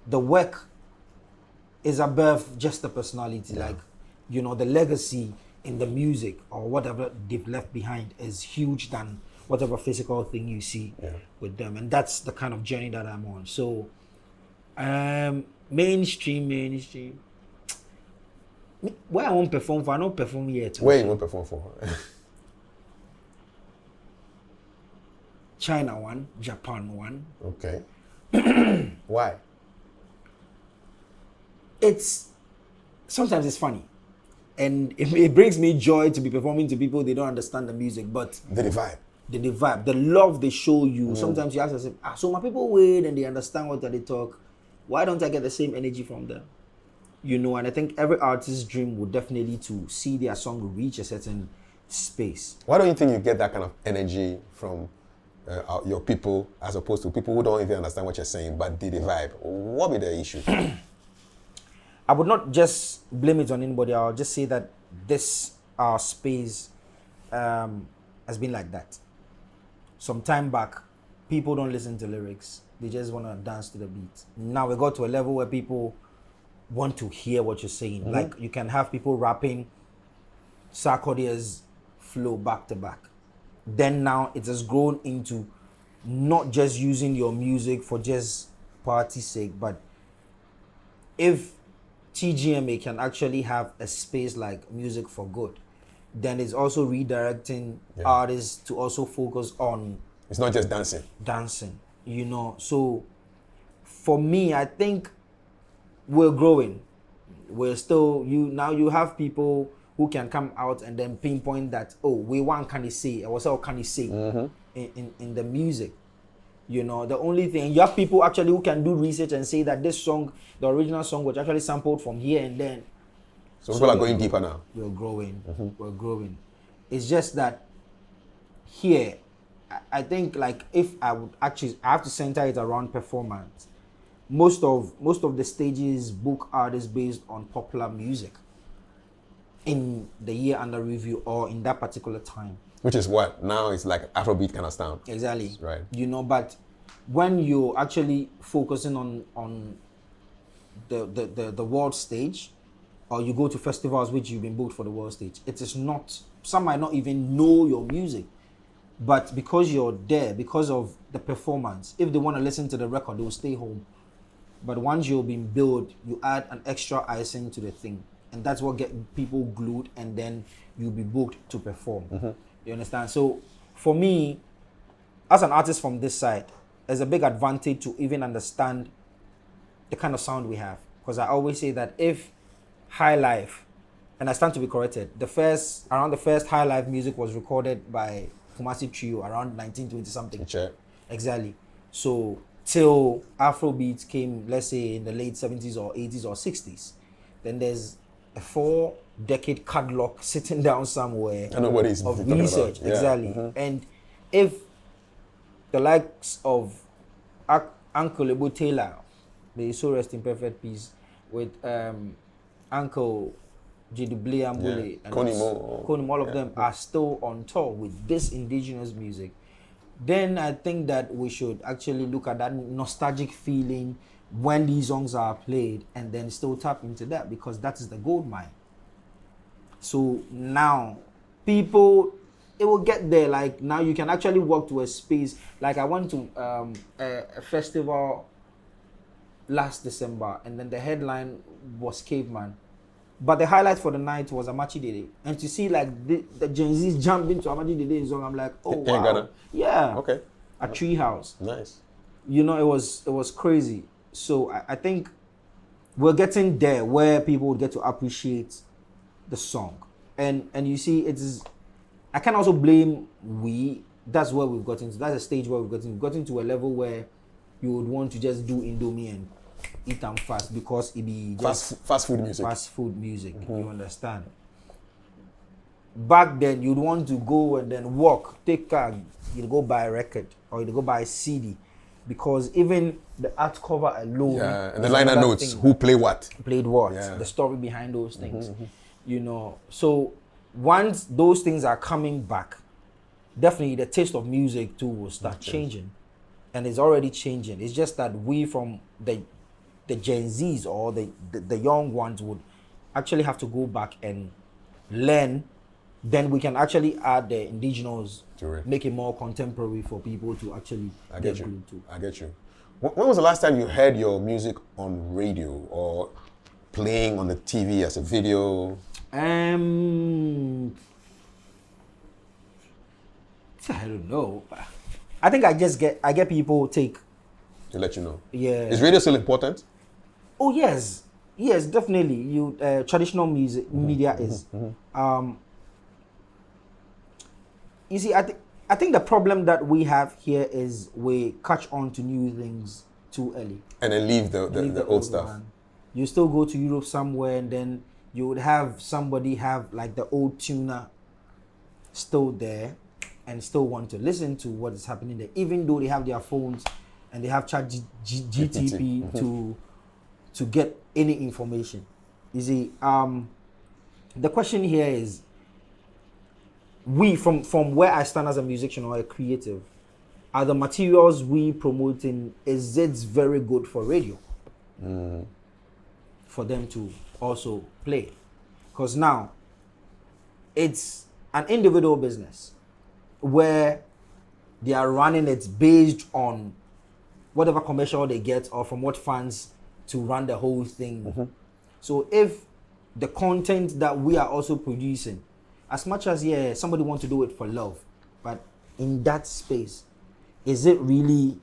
the work is above just the personality. Like, you know, the legacy in the music or whatever they've left behind is huge than whatever physical thing you see with them. And that's the kind of journey that I'm on. So mainstream. Where I won't perform for, I don't perform yet. Where you won't perform for? China one, Japan one. Okay. Why? Sometimes it's funny. And it brings me joy to be performing to people, they don't understand the music, but... The vibe. The vibe, the love they show you. Sometimes you ask yourself, so my people wait and they understand what they talk. Why don't I get the same energy from them? You know, and I think every artist's dream would definitely to see their song reach a certain space. Why don't you think you get that kind of energy from your people as opposed to people who don't even understand what you're saying, but the vibe? What would be the issue? I would not just blame it on anybody. I'll just say that this space has been like that. Some time back, people don't listen to lyrics. They just want to dance to the beat. Now we got to a level where people want to hear what you're saying. Like, you can have people rapping Sarkodie's flow back to back. Then now it has grown into not just using your music for just party's sake, but if TGMA can actually have a space like Music for Good, then it's also redirecting artists to also focus on... It's not just dancing. Dancing, you know. So for me, I think we're growing. We're still... Now you have people who can come out and then pinpoint that, oh, we want can he say, or what can he say in the music. You know, the only thing, you have people actually who can do research and say that this song, the original song, was actually sampled from here and then. So people are going deeper now. We're growing. We're growing. It's just that here, I think, like, if I have to center it around performance. Most of the stages book artists based on popular music in the year under review or in that particular time. Which is what? Now it's like Afrobeat kind of sound. Exactly. Right. You know, but when you're actually focusing on the world stage, or you go to festivals which you've been booked for the world stage. It is not, some might not even know your music, but because you're there, because of the performance, if they want to listen to the record, they will stay home. But once you've been billed, you add an extra icing to the thing. And that's what gets people glued, and then you'll be booked to perform. You understand? So for me, as an artist from this side, there's a big advantage to even understand the kind of sound we have. Because I always say that if Highlife, and I stand to be corrected, around the first Highlife music was recorded by Kumasi Trio around 1920 something. Sure. Exactly. So till Afrobeat came, let's say in the late 70s or 80s or 60s, then there's a 4-decade catalog sitting down somewhere of research. Yeah. Exactly. And if the likes of Uncle Ebo Taylor, may he so rest in perfect peace, with Uncle J.D. Ambule and Konimo, all of them are still on tour with this indigenous music, then I think that we should actually look at that nostalgic feeling when these songs are played and then still tap into that, because that is the gold mine. So now people, it will get there. Like now you can actually walk to a space. Like I went to a festival last December, and then the headline was Caveman, but the highlight for the night was Amachi Dede. And to see like the Gen Z's jump into Amachi Dede's song, I'm like, oh wow, yeah, okay, a treehouse, nice. You know, it was crazy. So I think we're getting there where people would get to appreciate the song, and you see, it is. I can also blame we. That's where we've gotten to. That's a stage where we've gotten to a level where you would want to just do Indomie and eat them fast, because it be just fast food music. Fast food music, you understand? Back then, you'd want to go and then walk, take car, you'd go buy a record or you'd go buy a CD, because even the art cover alone, and the liner notes, who played what, the story behind those things, you know. So once those things are coming back, definitely the taste of music too will start changing, and it's already changing. It's just that we from the Gen Zs or the young ones would actually have to go back and learn. Then we can actually add the indigenous, make it more contemporary for people to actually get glued to. I get you. When was the last time you heard your music on radio or playing on the TV as a video? I don't know. I think I get people take to let you know. Yeah. Is radio still important? Oh yes, definitely. Traditional music media is. You see, I think the problem that we have here is we catch on to new things too early. And then leave the old stuff. One. You still go to Europe somewhere, and then you would have somebody have like the old tuner still there and still want to listen to what is happening there, even though they have their phones and they have chat GTP to get any information. You see, the question here is, we from where I stand as a musician or a creative, are the materials we promoting, is it very good for radio? For them to also play? Because now it's an individual business where they are running it based on whatever commercial they get or from what fans to run the whole thing. So if the content that we are also producing, as much as somebody wants to do it for love, but in that space, is it really,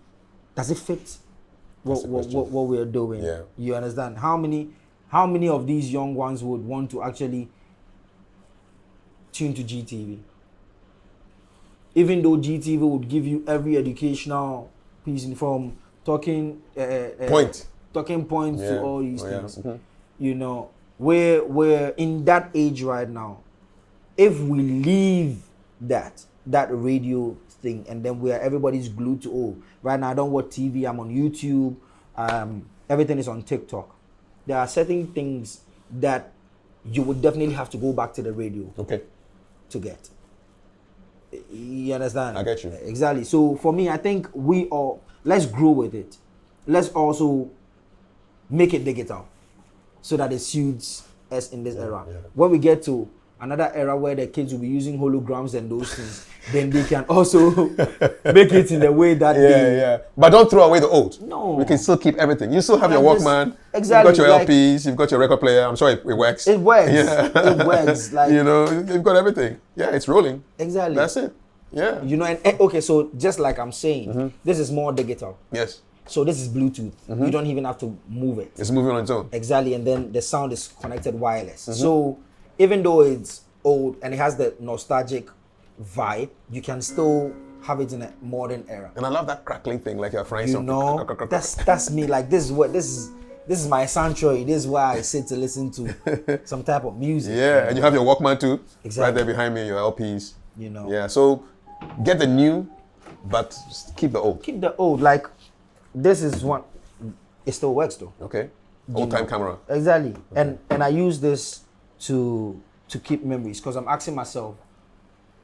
does it fit what we're doing? Yeah. You understand? How many of these young ones would want to actually tune to GTV? Even though GTV would give you every educational piece from talking points to all these things. You know, we're in that age right now. If we leave that radio thing, and then where everybody's glued to, right now I don't watch TV, I'm on YouTube, everything is on TikTok. There are certain things that you would definitely have to go back to the radio to get. You understand? I get you. Exactly. So for me, I think let's grow with it. Let's also make it digital so that it suits us in this era. When we get to another era where the kids will be using holograms and those things, then they can also make it in the way that yeah. But don't throw away the old. No. We can still keep everything. You still have your Walkman. Exactly. You've got your LPs. You've got your record player. I'm sure it works. It works. Yeah. It works. Like, you know, you've got everything. Yeah, it's rolling. Exactly. That's it. Yeah. You know, and okay, so just like I'm saying, this is more digital. Yes. So this is Bluetooth. You don't even have to move it. It's moving on its own. Exactly, and then the sound is connected wireless. So even though it's old and it has the nostalgic vibe, you can still have it in a modern era. And I love that crackling thing, like you're frying You something. know, that's me. Like this is my sanctuary. This is where I sit to listen to some type of music. Yeah, and you have your Walkman too. Exactly. Right there behind me, your LPs. You know. Yeah, so get the new, but keep the old. Keep the old. Like this is one. It still works though. Okay. Old time camera. Exactly. Okay. And I use this to keep memories, because I'm asking myself,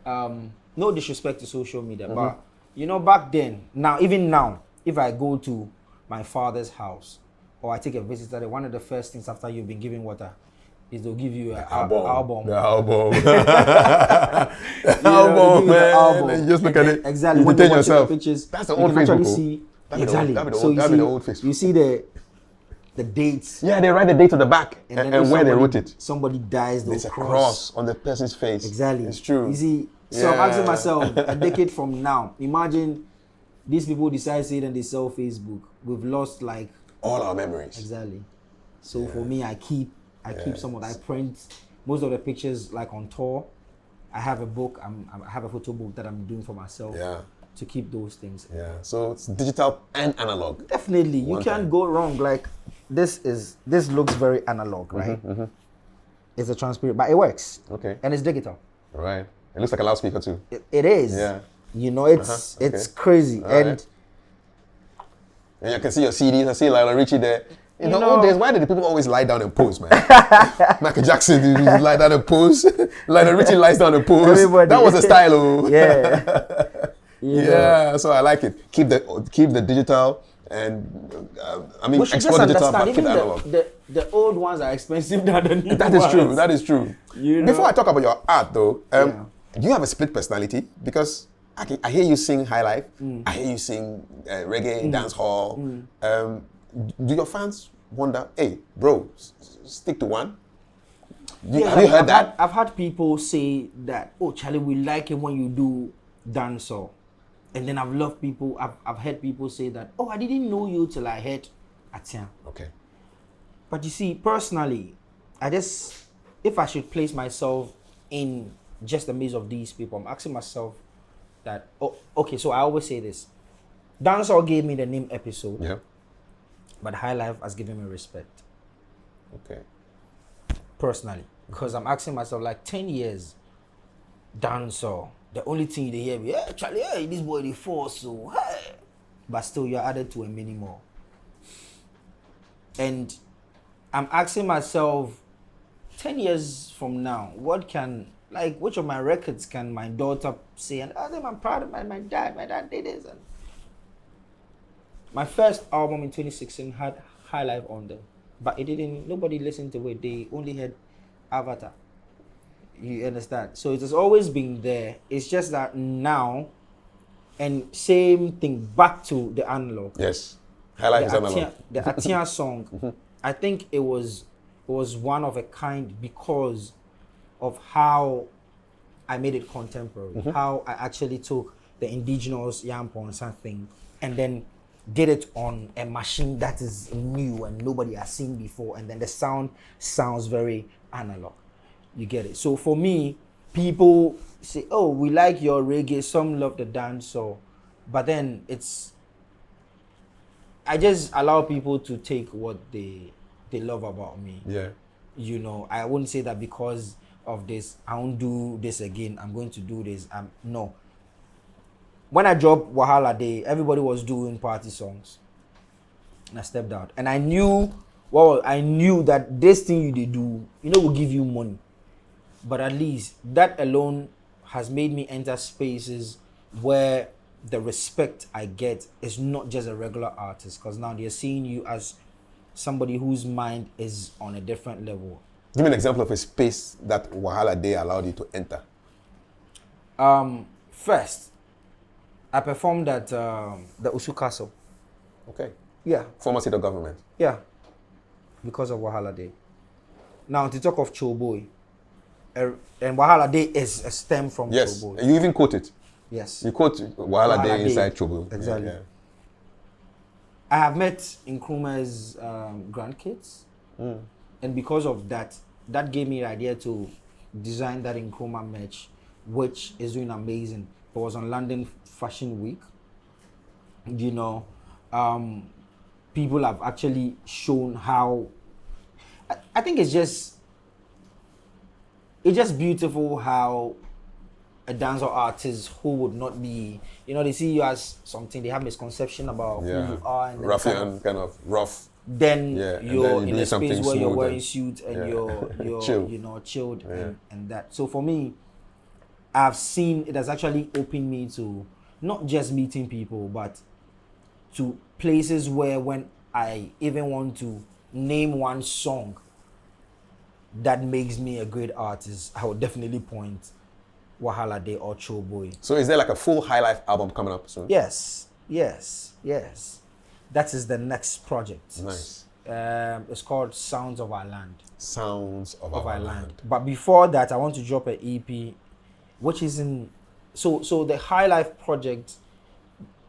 no disrespect to social media, but you know, back then, even now, if I go to my father's house or I take a visit there, one of the first things after you've been given water is they'll give you an album. The album. Album, man. Album. And you just look at it. Exactly. You When take you watch yourself. the pictures, That's the old you can actually Facebook. see. Exactly. That'd So be the old Facebook. you see the dates. Yeah, they write the date on the back and where they wrote it. Somebody dies, There's a cross on the person's face. Exactly. It's true. You see, so I'm asking myself, a decade from now, imagine these people decide to say it and they sell Facebook. We've lost like all our memories. Exactly. So for me, I keep some of that. I print most of the pictures like on tour. I have a book. I have a photo book that I'm doing for myself. Yeah. To keep those things. Yeah. So it's digital and analog. Definitely, you can't go wrong. Like this looks very analog, right? It's a transparent, but it works. Okay. And it's digital. Right. It looks like a loudspeaker too. It is. Yeah. You know, it's crazy. And I can see your CDs. I see Lionel Richie there. In the old days, why did the people always lie down and pose, man? Michael Jackson did lie down and pose. Lionel Richie lies down and pose. Everybody. That was the style, oh. Yeah. Yeah, so I like it. Keep the digital and explore digital, but keep the analog. The old ones are expensive than the new That is true. That is true. You know? Before I talk about your art, though, do you have a split personality? Because I hear you sing Highlife. I hear you sing reggae, dancehall. Do your fans wonder, hey, bro, stick to one? Have you heard that? I've had people say that, oh, Charlie, we like it when you do dancehall. And then I've heard people say that, oh, I didn't know you till I heard Atian. Okay. But you see, personally, if I should place myself in just the midst of these people, I'm asking myself that, oh, okay, so I always say this. Dancehall gave me the name Epixode. Yeah. But Highlife has given me respect. Okay. Personally. Because I'm asking myself, like 10 years, dancehall. The only thing they hear me, hey, Charlie, hey, this boy, they force, so, hey. But still, you're added to a many more. And I'm asking myself, 10 years from now, which of my records can my daughter say, and I'm proud of my dad did this. And my first album in 2016 had Highlife on there, but nobody listened to it. They only had Avatar. You understand? So it has always been there. It's just that now, and same thing, back to the analog. Yes. Highlife is analog. The Atian song, I think it was one of a kind because of how I made it contemporary. How I actually took the indigenous Yampon something and then did it on a machine that is new and nobody has seen before, and then the sound sounds very analog. You get it? So for me, people say, oh, we like your reggae, some love the dancehall, but then I just allow people to take what they love about me. Yeah. You know, I wouldn't say that because of this, I won't do this again, I'm going to do this. No. When I dropped Wahala Day, everybody was doing party songs. And I stepped out. And I knew that this thing you did do, will give you money. But at least that alone has made me enter spaces where the respect I get is not just a regular artist. Because now they're seeing you as somebody whose mind is on a different level. Give me an example of a space that Wahala Day allowed you to enter. First, I performed at the Usu Castle. Okay. Yeah. Former seat of government. Yeah. Because of Wahala Day. Now, to talk of Choboy, and Wahala Day is a stem from Choboy. Yes, you even quote it. Yes. You quote Wahala Day inside Choboy. Exactly. Yeah. I have met Nkrumah's grandkids, and because of that, that gave me the idea to design that Nkrumah merch, which is doing amazing. It was on London Fashion Week. You know, people have actually shown how. I think it's just beautiful how a dancehall artist who would not be, they see you as something, they have misconception about who you are, and ruffian, kind of rough. Then you're in a space where you're wearing suit and you're chilled and that. So for me, I've seen it has actually opened me to not just meeting people, but to places where when I even want to name one song that makes me a great artist, I would definitely point Wahala Day or Choboy. So is there like a full Highlife album coming up soon? Yes. That is the next project. Nice. It's called Sounds of Our Land. Sounds of Our Land. But before that, I want to drop an EP, which is in. So the Highlife project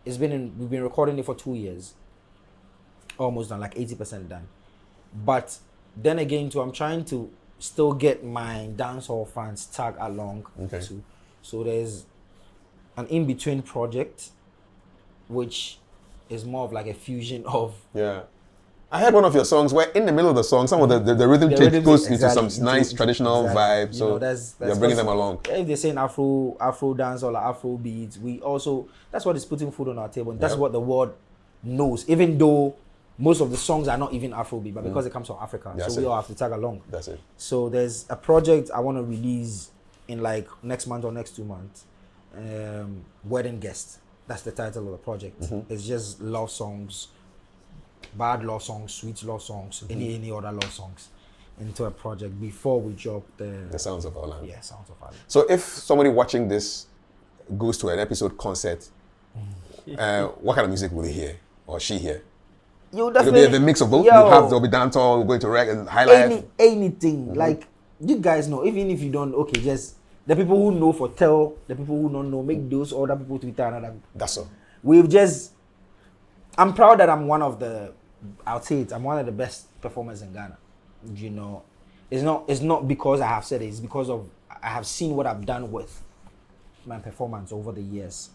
has been we've been recording it for 2 years. Almost done, like 80% done. But then again, too, I'm trying to still get my dancehall fans tag along too. So there's an in-between project, which is more of like a fusion of. Yeah. I heard one of your songs where in the middle of the song, some of the rhythm change goes into some nice traditional vibe. So that's you're bringing them along. If they're saying Afro dance or like Afro beats, we also, that's what is putting food on our table. And that's what the world knows, even though most of the songs are not even Afrobeat, but because it comes from Africa, so we all have to tag along. That's it. So there's a project I want to release in like next month or next 2 months. Wedding Guest. That's the title of the project. It's just love songs, bad love songs, sweet love songs, any other love songs into a project before we drop the Sounds of Our Land. Yeah, Sounds of Our Land. So if somebody watching this goes to an episode concert, what kind of music will he hear or she hear? It'll be the mix of both. There'll be dancehall, going to reg and Highlife. Anything. Like, you guys know, even if you don't, just the people who know for tell, the people who don't know, make those other people Twitter and that's all. I'm proud that I'm one of the, I'll say it, I'm one of the best performers in Ghana. It's not because I have said it, it's because of, I have seen what I've done with my performance over the years.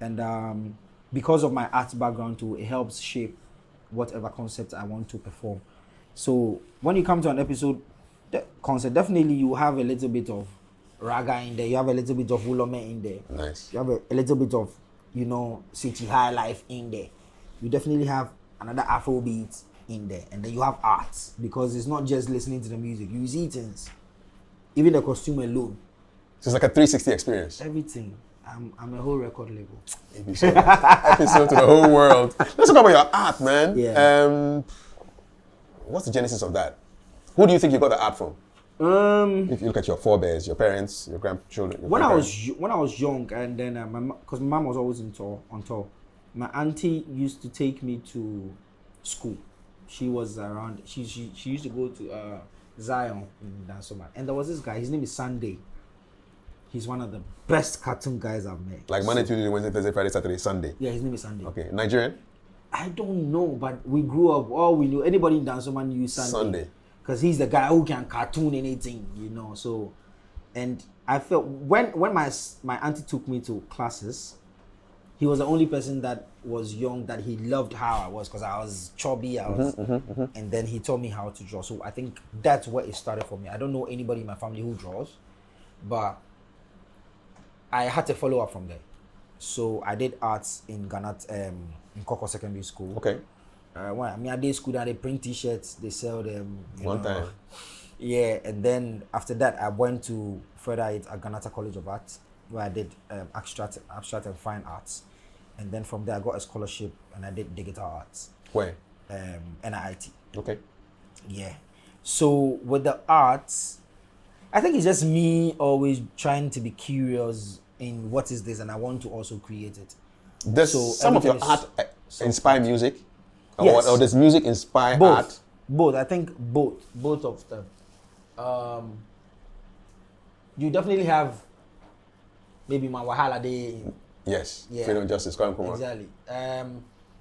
And because of my art background too, it helps shape whatever concept I want to perform. So when you come to an episode concert, definitely you have a little bit of raga in there, you have a little bit of Wulome in there. Nice. You have a little bit of, city Highlife in there. You definitely have another Afrobeat in there. And then you have arts, because it's not just listening to the music. You see things, even the costume alone. So it's like a 360 experience. Everything. I'm a whole record label. Episode to the whole world. Let's talk about your art, man. Yeah. What's the genesis of that? Who do you think you got the art from? If you look at your forebears, your parents, your grandchildren. When I was young, and then because my mom was always on tour, my auntie used to take me to school. She was around. She used to go to Zion in Dancehall, and there was this guy. His name is Sunday. He's one of the best cartoon guys I've met. Like Monday, Tuesday, Wednesday, Thursday, Friday, Saturday, Sunday. Yeah, his name is Sunday. Okay, Nigerian? I don't know, but we grew up. All we knew, anybody in Dancehall knew Sunday. Because he's the guy who can cartoon anything, So, and I felt when my auntie took me to classes, he was the only person that was young that he loved how I was, because I was chubby. And then he taught me how to draw. So I think that's where it started for me. I don't know anybody in my family who draws, but I had to follow up from there. So I did arts in Ghana, in Koko Secondary School. Okay. I did school and they print t-shirts, they sell them. One time. Yeah, and then after that, I went to further it at Ghanata College of Art, where I did abstract and fine arts. And then from there, I got a scholarship and I did digital arts. Where? NIT. Okay. Yeah. So with the arts, I think it's just me always trying to be curious in what is this, and I want to also create it. Does So some of your everything art inspire music? Yes. Or does music inspire Both. art? Both. I think both of them. You definitely have maybe my Wahala Day. Yes. Yeah. Freedom, justice, Nkrumah. Exactly.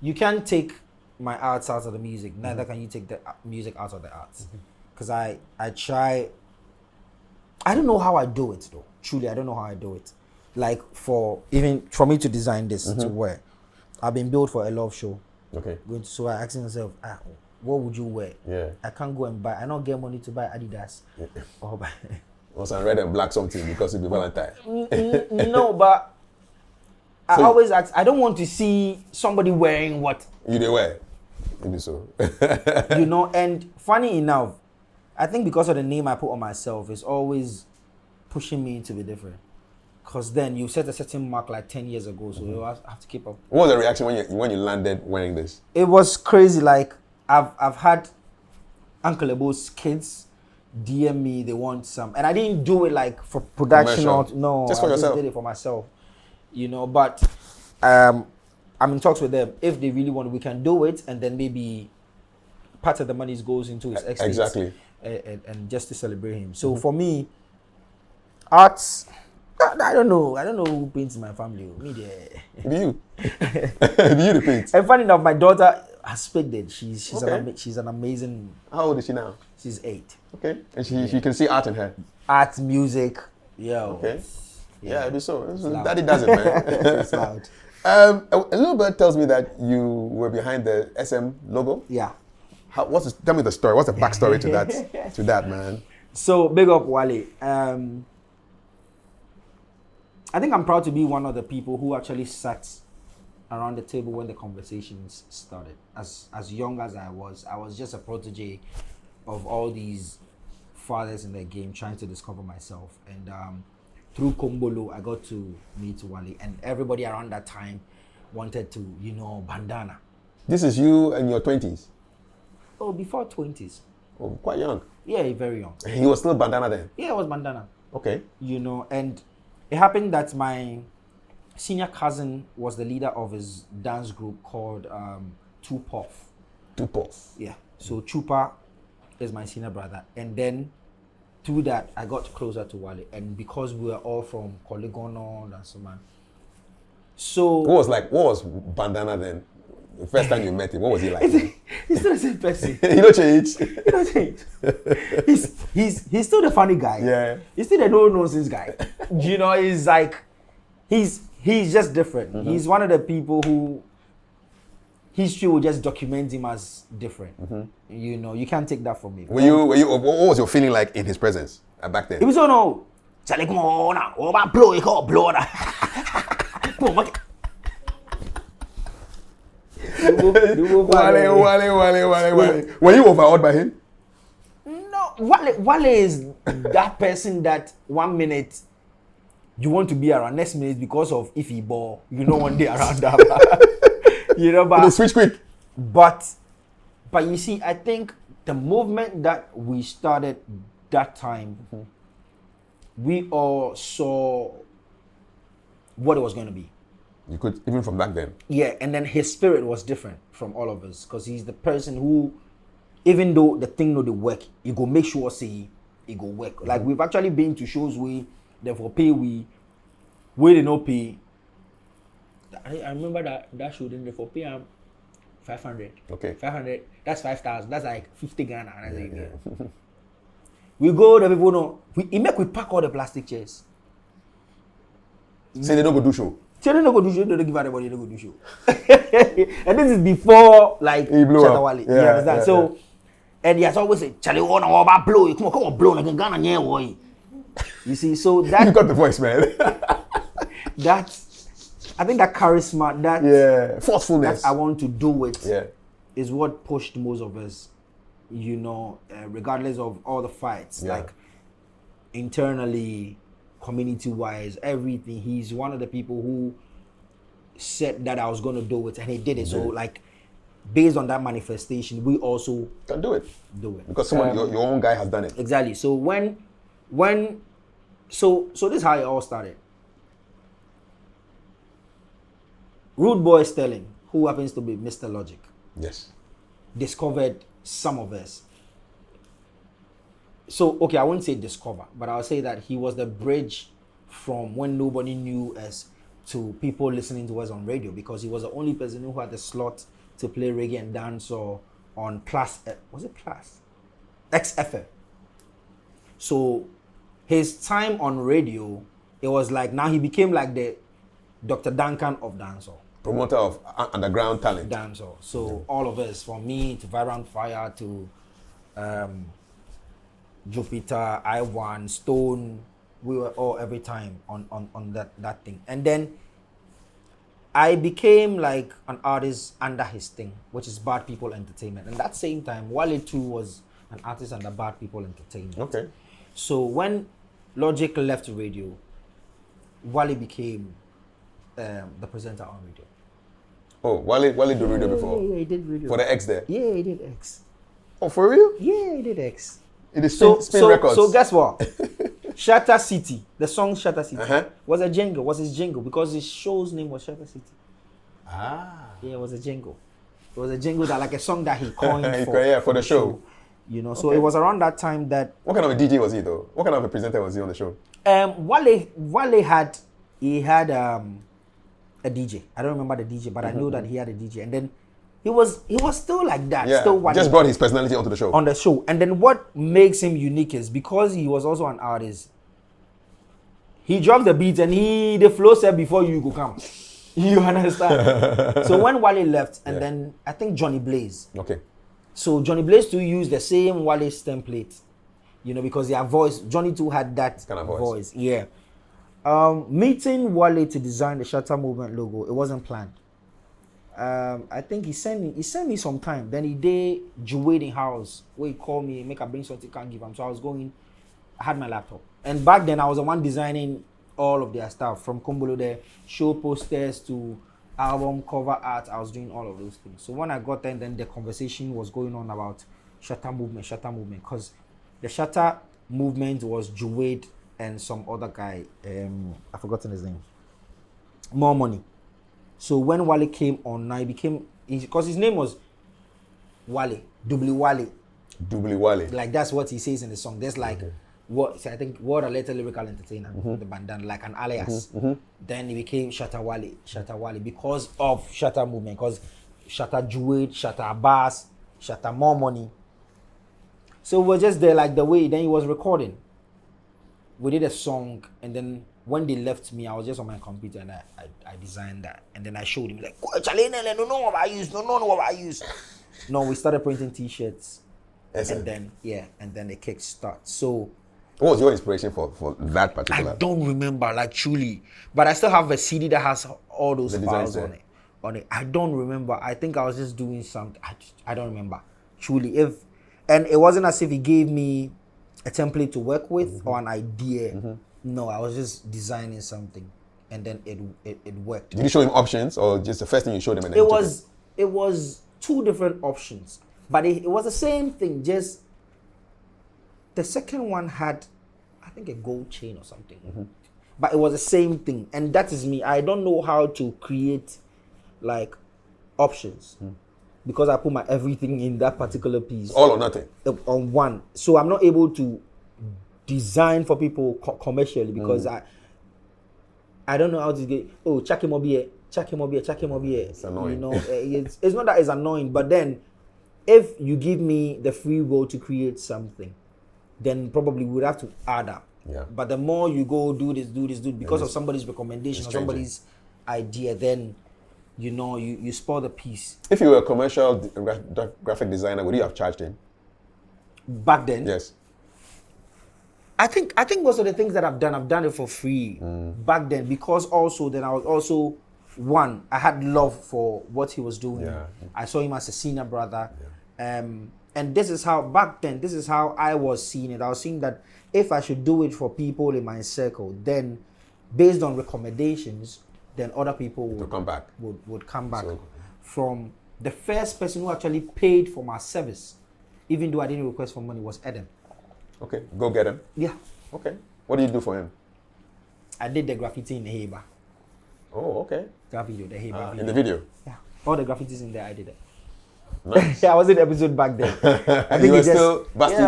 You can't take my arts out of the music. Neither can you take the music out of the arts. Because I try. I don't know how I do it though. Truly, I don't know how I do it. Like for me to design this to wear, I've been built for a love show. Okay. So I asked myself, what would you wear? Yeah. I can't go and buy. I don't get money to buy Adidas. Or buy. Or some red and black something because it'll be Valentine. No, but I always ask. I don't want to see somebody wearing what you they wear. Maybe so. And funny enough, I think because of the name I put on myself, it's always pushing me to be different. Because then you set a certain mark like 10 years ago, so you have to keep up. What was the reaction when you landed wearing this? It was crazy. Like I've had Uncle Ebo's kids DM me, they want some, and I didn't do it like for production or no, just for yourself. I just did it for myself, But I'm in talks with them. If they really want, we can do it, and then maybe part of the money goes into his estate. Exactly. And just to celebrate him. So for me, arts. I don't know who paints in my family. Me there. Be you. Be you the paint. And funny enough, my daughter has picked it. She's Okay. she's an amazing. How old is she now? She's 8. Okay. And she can see art in her. Art, music, yo. Okay. Yeah, it'd be so. loud. Daddy does it, man. It's loud. A little bird tells me that you were behind the SM logo. Yeah. Tell me the story. What's the backstory to that? To that, man. So big up Wale. I think I'm proud to be one of the people who actually sat around the table when the conversations started. As young as I was just a protege of all these fathers in the game trying to discover myself. And through Kombolo, I got to meet Wale, and everybody around that time wanted to, bandana. This is you in your 20s? Oh, before 20s. Oh, quite young. Yeah, very young. He was still bandana then? Yeah, it was bandana. Okay. And it happened that my senior cousin was the leader of his dance group called Tupof. Tupof. Yeah. So Chupa is my senior brother. And then through that, I got closer to Wale. And because we were all from Kolegono, Dansoman. So... What was bandana then? The first time you met him, what was he like? He's still the same person. He don't change. He don't change. He's still the funny guy. Yeah. He's still the no-nonsense guy. He's like... He's just different. He's one of the people who history will just document him as different. You can't take that from me. Were you? What was your feeling like in his presence back then? It was no. Charlie, come on now. Oh, my blow, you call blow now. Wale. Were you overawed by him? No, Wale is that person that 1 minute you want to be around, next minute because of if he ball, one day around that. But switch quick. But you see, I think the movement that we started that time, we all saw what it was going to be. You could, even from back then. Yeah, and then his spirit was different from all of us because he's the person who, even though the thing no dey work, he go make sure say he go work. Like we've actually been to shows where therefore pay we they no pay. I remember that show then therefore pay 500. Okay. 500. That's 5,000. That's like 50 Ghana. Yeah. We go, the people know. We pack all the plastic chairs. Say they don't go do show. Say they don't go do show. They don't give everybody. They don't go do show. And this is before like he blew up. Wale. You understand? Yeah, so, and he has always said, "Charlie, oh no, about blow. Come on, blow like a Ghana, yeah, boy." You see, so that you got the voice, man. I think that charisma, forcefulness that I want to do it, yeah, is what pushed most of us, regardless of all the fights, like internally, community-wise, everything. He's one of the people who said that I was going to do it, and he did it. So, like, based on that manifestation, we also can do it. Do it. Because someone, your own guy has done it. Exactly. So so this is how it all started. Rude Boy Sterling, who happens to be Mr. Logic, Yes. discovered some of us. So, okay, I wouldn't say discover, but I'll say that he was the bridge from when nobody knew us to people listening to us on radio, because he was the only person who had the slot to play reggae and dancehall on Plus, was it Plus? XFM. So his time on radio, it was like, now he became like the Dr. Duncan of dancehall. Promoter of underground talent. Dancehall. So all of us, from me to Vibrant Fire to Jupiter, Iwan, Stone, we were all every time on that thing. And then I became like an artist under his thing, which is Bad People Entertainment. And that same time, Wale too was an artist under Bad People Entertainment. Okay. So when Logic left radio, Wale became the presenter on radio. Oh, Wale did radio before? Yeah, he did radio. For the X there? Yeah, he did X. Oh, for real? Yeah, he did X. It is Spin Records. So guess what? Shatter City, the song Shatter City, was his jingle, because his show's name was Shatter City. Ah. Yeah, it was a jingle. It was a jingle that, like a song that he coined for the show. You know, so it was around that time that... What kind of a DJ was he though? What kind of a presenter was he on the show? Wale had a DJ. I don't remember the DJ, but I know that he had a DJ. And then he was still like that. Yeah, still Wale. just brought his personality onto the show. On the show. And then what makes him unique is because he was also an artist. He dropped the beat and the flow said before you go come. You understand? So when Wale left, and then I think Johnny Blaze. Okay. So Johnny Blaze too used the same Wale's template, you know, because their voice, Johnny too had that kind of voice. Yeah. Meeting Wale to design the Shatter Movement logo, it wasn't planned. I think he sent me some time. Then he did Juwade house where he called me, make a bring something, can't give him. So I had my laptop. And back then I was the one designing all of their stuff, from Kumbolo there, show posters to album cover art. I was doing all of those things. So when I got there, then the conversation was going on about Shatter Movement, because the Shatter Movement was Juwade and some other guy, I've forgotten his name. More Money. So when Wale came on, I became, because his name was Wale, Dubli Wale. Like that's what he says in the song. There's like, I think what a later lyrical entertainer, the bandana, like an alias. Then he became Shatter Wale because of Shatter Movement, because Shatter Juwade, Shatter Abbas, Shatter More Money. So we're just there like the way, then he was recording. We did a song, and then when they left me, I was just on my computer and I designed that. And then I showed him like, no, what I use. No, we started printing t-shirts. And then the kick starts. So what was your inspiration for that particular? I don't remember, like truly. But I still have a CD that has all those files on it. I don't remember. I think I was just doing something. I don't remember. Truly. And it wasn't as if he gave me a template to work with or an idea. No, I was just designing something, and then it worked. Did you show him options, or just the first thing you showed him? And then it was two different options, but it was the same thing. Just the second one had, I think, a gold chain or something, but it was the same thing. And that is me. I don't know how to create like options. Because I put my everything in that particular piece. All or nothing. On one. So I'm not able to design for people commercially, because I don't know how to get, check him up here. It's annoying. You know, it's not that it's annoying, but then if you give me the free will to create something, then probably we would have to add up. Yeah. But the more you go do this, because of somebody's recommendation or somebody's idea, then you know, you spoil the piece. If you were a commercial graphic designer, would you have charged him? Back then? Yes. I think most of the things that I've done it for free back then, because also then I was also, one, I had love for what he was doing. Yeah. I saw him as a senior brother. And this is how, back then, this is how I was seeing it. I was seeing that if I should do it for people in my circle, then based on recommendations, then other people would come back. Would come back So, from The first person who actually paid for my service, even though I didn't request for money, was Adam. Okay, go get him. Yeah. Okay. What do you do for him? I did the graffiti in the Heba. Oh, okay. That video, the Heba video. In the video? Yeah. All the graffitis in there, I did it. Nice. Yeah, I was in episode back then. I think you were it just, still busting? Yeah,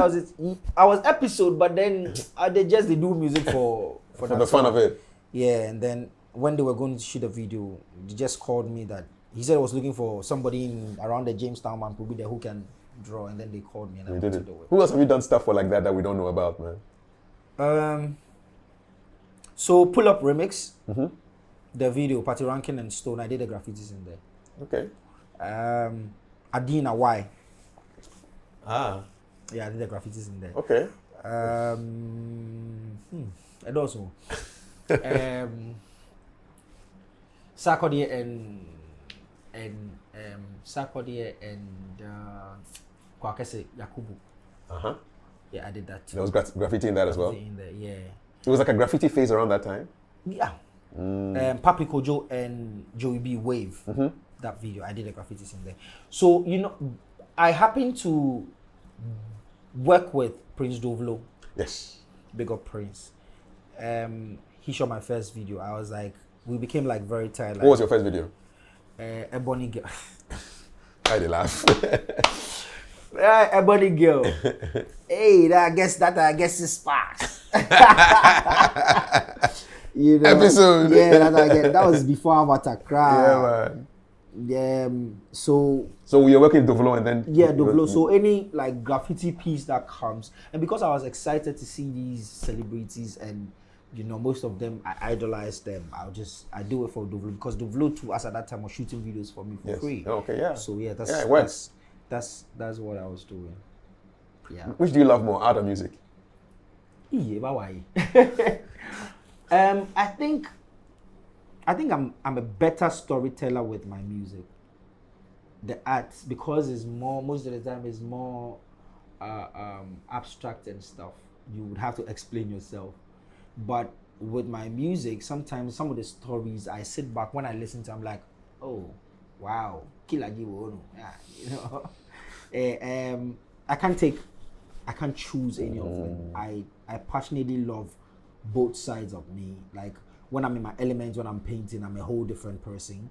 I was episode, but then they do music for the fun of it. Yeah, and then when they were going to shoot a video, they just called me that he said I was looking for somebody around the Jamestown man probably there who can draw, and then they called me and I went to do it. Who else have you done stuff for like that we don't know about, man? So Pull Up Remix, the video, Party Rankin and Stone, I did the graffitis in there. Okay. Adina Y. Ah. Yeah, I did the graffitis in there. Okay. And also, Sarkodie and Sarkodie and Kwakese Yakubu. Uh-huh. Yeah, I did that too. There was graffiti in that as well? In there, yeah. It was like a graffiti phase around that time? Yeah. Papi Kojo and Joey B Wave. That video, I did the graffitis in there. So, I happened to work with Prince Dovlo. Yes. Big up Prince. He shot my first video. I was like, we became like very tight. Like, what was your first video? Ebony Girl. I did laugh. Ebony Girl. Hey, I guess is sparks. Episode. Yeah, that was before Avatar Cry. Yeah, man. So we were working with Dovlo and then... Yeah, Dovlo. So any like graffiti piece that comes, and because I was excited to see these celebrities and most of them, I idolize them. I do it for Dovlo because Dovlo too, as at that time, was shooting videos for me for free. Okay, yeah. So yeah, it works. That's what I was doing. Yeah. Which do you love more, art or music? I think I'm a better storyteller with my music. The art, because it's more, most of the time is more abstract and stuff. You would have to explain yourself. But with my music, sometimes some of the stories I sit back when I listen to, I'm like, oh, wow, I can't choose any of them. I passionately love both sides of me. Like when I'm in my elements, when I'm painting, I'm a whole different person.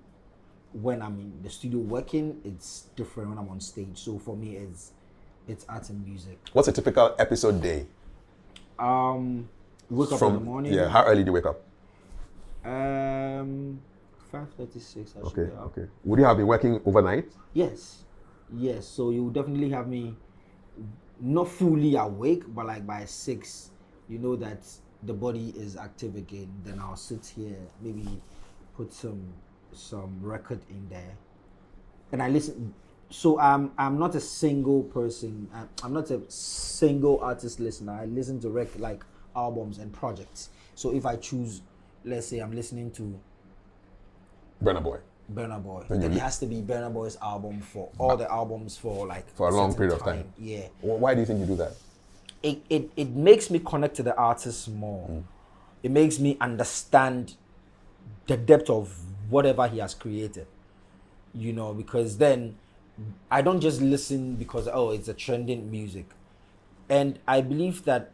When I'm in the studio working, it's different when I'm on stage. So for me, it's art and music. What's a typical episode day? Wake up in the morning. Yeah, how early do you wake up? 5:36. Okay. Would you have been working overnight? Yes. So you would definitely have me not fully awake, but like by 6, you know that the body is active again. Then I'll sit here, maybe put some record in there, and I listen. So I'm not a single person. I'm not a single artist listener. I listen to like albums and projects. So if I choose, let's say I'm listening to Burna Boy, then it has to be Burna Boy's album for all the albums for a long period of time. Yeah. Why do you think you do that? It makes me connect to the artist more. It makes me understand the depth of whatever he has created. Because then I don't just listen because it's a trending music. And I believe that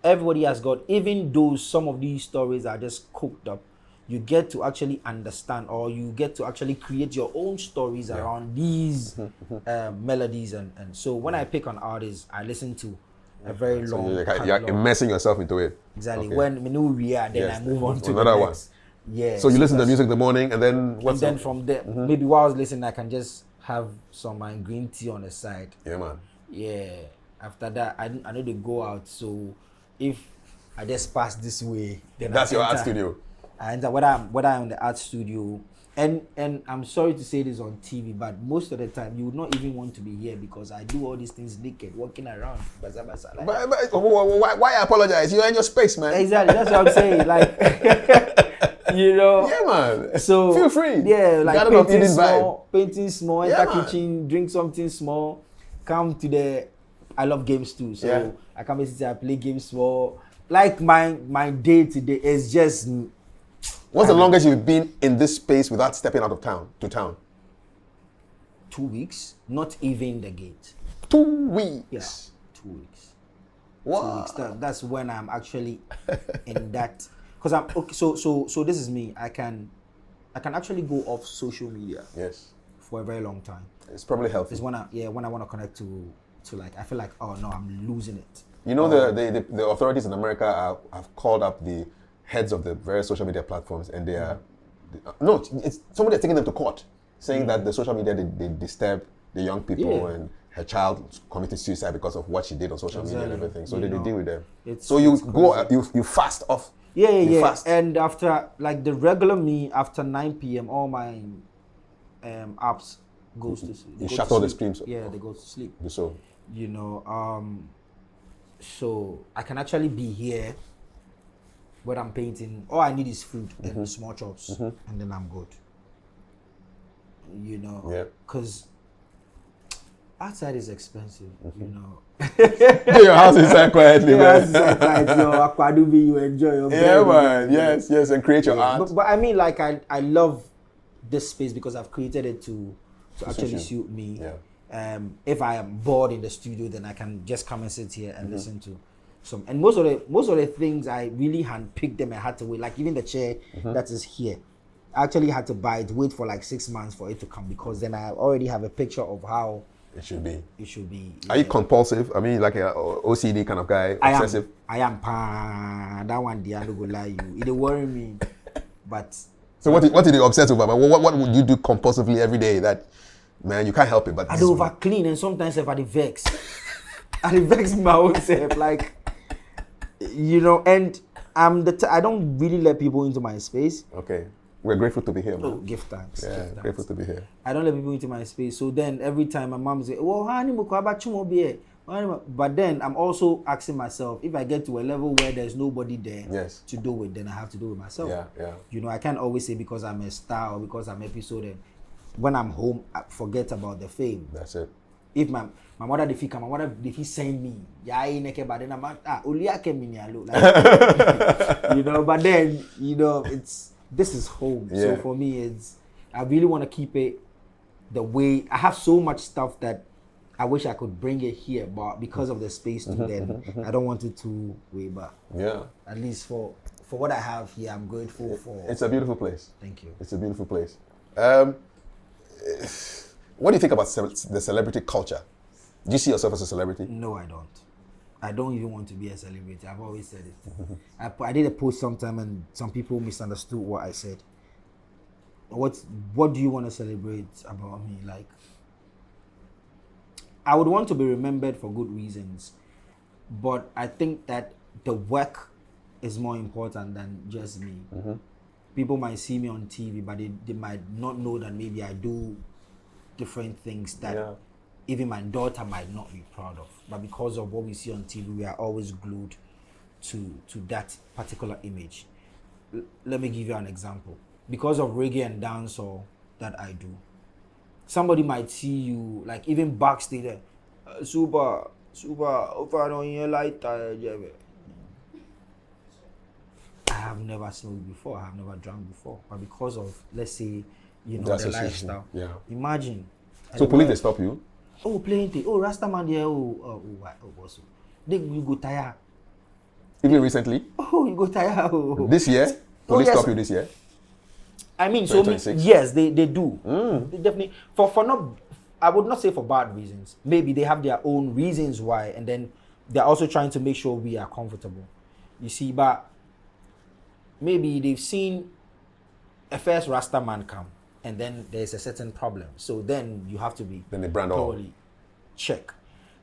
everybody has got, even though some of these stories are just cooked up, you get to actually understand, or you get to actually create your own stories around these melodies. And so when I pick on artists, I listen to a very long. You're immersing yourself into it. Exactly. Okay. When we are, then I move on to another the next. One. Yeah. So you listen to music in the morning, and then from there, maybe while I was listening, I can just have some green tea on the side. Yeah, man. Yeah. After that, I need to go out. So if I just pass this way, then that's your art studio. I enter whether I'm in the art studio, and I'm sorry to say this on TV, but most of the time you would not even want to be here because I do all these things naked, walking around, basa, like but why apologize? You're in your space, man. Exactly, that's what I'm saying. Like, Yeah, man. So feel free. Yeah, like painting small, enter kitchen, drink something small, come to the. I love games too, so I come and I play games small. Like my day to day is just. What's the longest you've been in this space without stepping out of town? 2 weeks, not even the gate. 2 weeks? Yeah, 2 weeks. Wow. 2 weeks. That's when I'm actually in that. Because I'm okay. So this is me. I can actually go off social media. Yes. For a very long time. It's probably healthy. It's when I want to connect to like, I feel like, oh no, I'm losing it. You know, the authorities in America have called up the heads of the various social media platforms, and they are it's somebody taking them to court, saying that the social media they disturb the young people, and her child committed suicide because of what she did on social media and everything. So they deal with them. So you fast off. Yeah. Fast. And after, like, the regular me, after 9 p.m., all my apps goes to sleep. You shut all the screens. Yeah, they go to sleep. So you know, so I can actually be here when I'm painting. All I need is food and small chops, and then I'm good. You know, because outside is expensive. You know, your house inside quietly, man. You enjoy your man. Yes, and create your art. But I mean, like, I love this space because I've created it to actually suit me. Yeah. If I am bored in the studio, then I can just come and sit here and listen to some. And most of the things, I really handpicked them. I had to wait. Like, even the chair that is here, I actually had to buy it, wait for like 6 months for it to come, because then I already have a picture of how it should be. Yeah. Are you compulsive? I mean, like a OCD kind of guy, obsessive? I am. That one, I don't go lie you. It worry me, but. So what did you obsess over? What would you do compulsively every day that, man, you can't help it? But I do over clean, and sometimes if I vex, I vex my own self, like, you know. And I don't really let people into my space. Okay, we're grateful to be here, man. Oh, give thanks. Yeah, grateful to be here. I don't let people into my space. So then every time my mom say, "Well, honey, but then I'm also asking myself, if I get to a level where there's nobody there to do it, then I have to do it myself. Yeah. You know, I can't always say because I'm a star or because I'm episode. And when I'm home, I forget about the fame. That's it. If my mother if he send me, but then I'm only I can you know. But then, you know, this is home. Yeah. So for me, I really want to keep it the way. I have so much stuff that I wish I could bring it here, but because of the space to then, I don't want it to way back. Yeah. At least for what I have here, I'm grateful for. It's a beautiful place. Thank you. It's a beautiful place. What do you think about the celebrity culture? Do you see yourself as a celebrity? No, I don't. I don't even want to be a celebrity. I've always said it. I did a post sometime, and some people misunderstood what I said. What do you want to celebrate about me? Like, I would want to be remembered for good reasons, but I think that the work is more important than just me. People might see me on TV, but they might not know that maybe I do different things that even my daughter might not be proud of. But because of what we see on TV, we are always glued to that particular image. Let me give you an example. Because of reggae and dancehall that I do, somebody might see you, like, even backstage, super, over on your light. I have never smoked before, I have never drunk before, but because of, let's say, you know, the lifestyle. Yeah. Imagine. So police, they stop you? Oh, plenty. Oh, Rastaman there. What's then you go tire. Even recently? Oh, you go tire. Oh. This year? Police stop you this year? I mean, so yes, they do. They definitely for not. I would not say for bad reasons. Maybe they have their own reasons why, and then they're also trying to make sure we are comfortable. You see, but maybe they've seen a first Rasta man come, and then there's a certain problem. So then you have to be then they brand all. Check.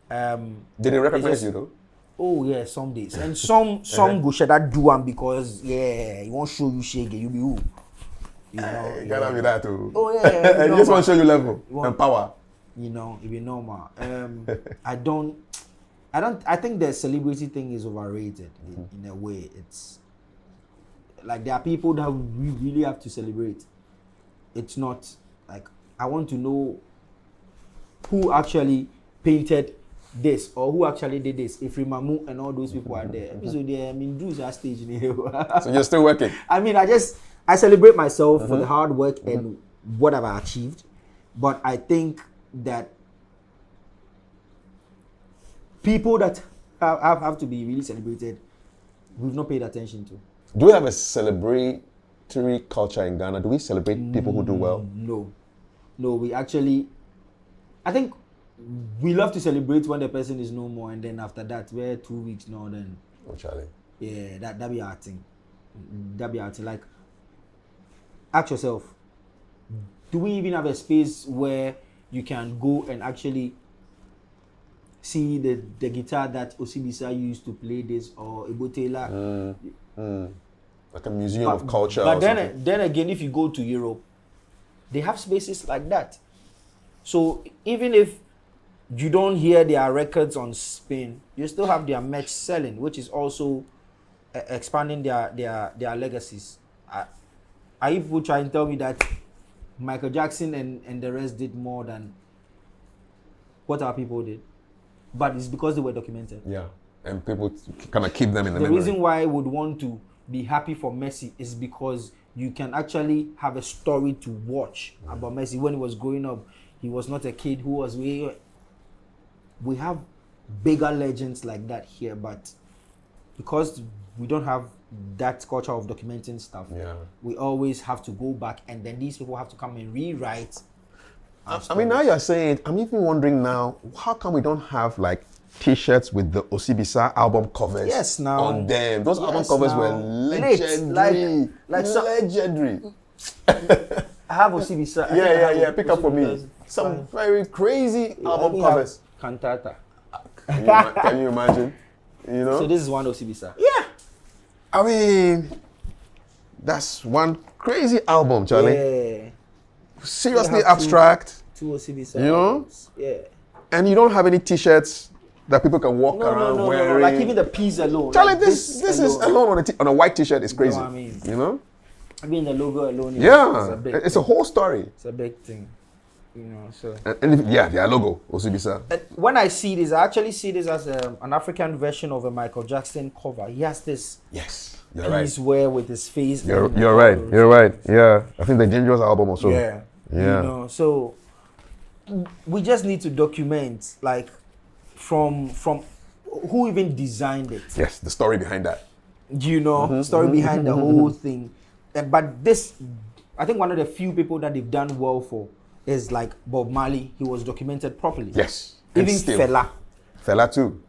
Did they recognize you though? Oh yeah, some days, and some go share that do one because he won't show you shake, you be who. You know, you gotta be that too. Oh yeah, you just want to show you level and power. You know, it be normal. I think the celebrity thing is overrated in a way. It's like there are people that we really have to celebrate. It's not like I want to know who actually painted this or who actually did this. If Rimamu and all those people are there, so they do that stage. So you're still working. I mean, I celebrate myself for the hard work and what I've achieved, but I think that people that have to be really celebrated, we've not paid attention to. Do we have a celebratory culture in Ghana? Do we celebrate people who do well? No, we actually, I think we love to celebrate when the person is no more, and then after that, we're 2 weeks now, then. Oh, Charlie. Yeah, that be our thing. Like, ask yourself, do we even have a space where you can go and actually see the guitar that Osibisa used to play this, or Ebotela? Like a museum of culture. But then again, if you go to Europe, they have spaces like that. So even if you don't hear their records on Spain, you still have their merch selling, which is also expanding their legacies. Are you people trying to tell me that Michael Jackson and the rest did more than what our people did? But it's because they were documented. Yeah, and people kind of keep them in the memory. The reason why I would want to be happy for Messi is because you can actually have a story to watch about Messi. When he was growing up, he was not a kid who was... We have bigger legends like that here, but because we don't have that culture of documenting stuff, we always have to go back, and then these people have to come and rewrite. I mean, now you're saying it, I'm even wondering now, how come we don't have like T-shirts with the Osibisa album covers on them? Those album covers were legendary. Legendary. I have Osibisa. Yeah. Pick up for me. Some very crazy album covers. Cantata. Can you imagine? You know? So this is one Osibisa. Yeah. I mean, that's one crazy album, Charlie. Yeah. Seriously abstract. Two Osibisa. You know? Yeah. And you don't have any T-shirts that people can walk around wearing. No. Like even the piece alone. Charlie, like this is alone on a white T-shirt is crazy. You know what I mean? You know? I mean the logo alone. It's a whole story. It's a big thing. You know, so. Their logo, Osibisa. When I see this, I actually see this as an African version of a Michael Jackson cover. He has this. Yes. You're right. Piece where with his face. You're right. Yeah. I think the Dangerous album also. Yeah. You know, so we just need to document like from who even designed it. Yes, the story behind that. You know, story behind the whole thing. But this, I think one of the few people that they've done well for is like Bob Marley. He was documented properly. Yes. Even Fela. Fela too.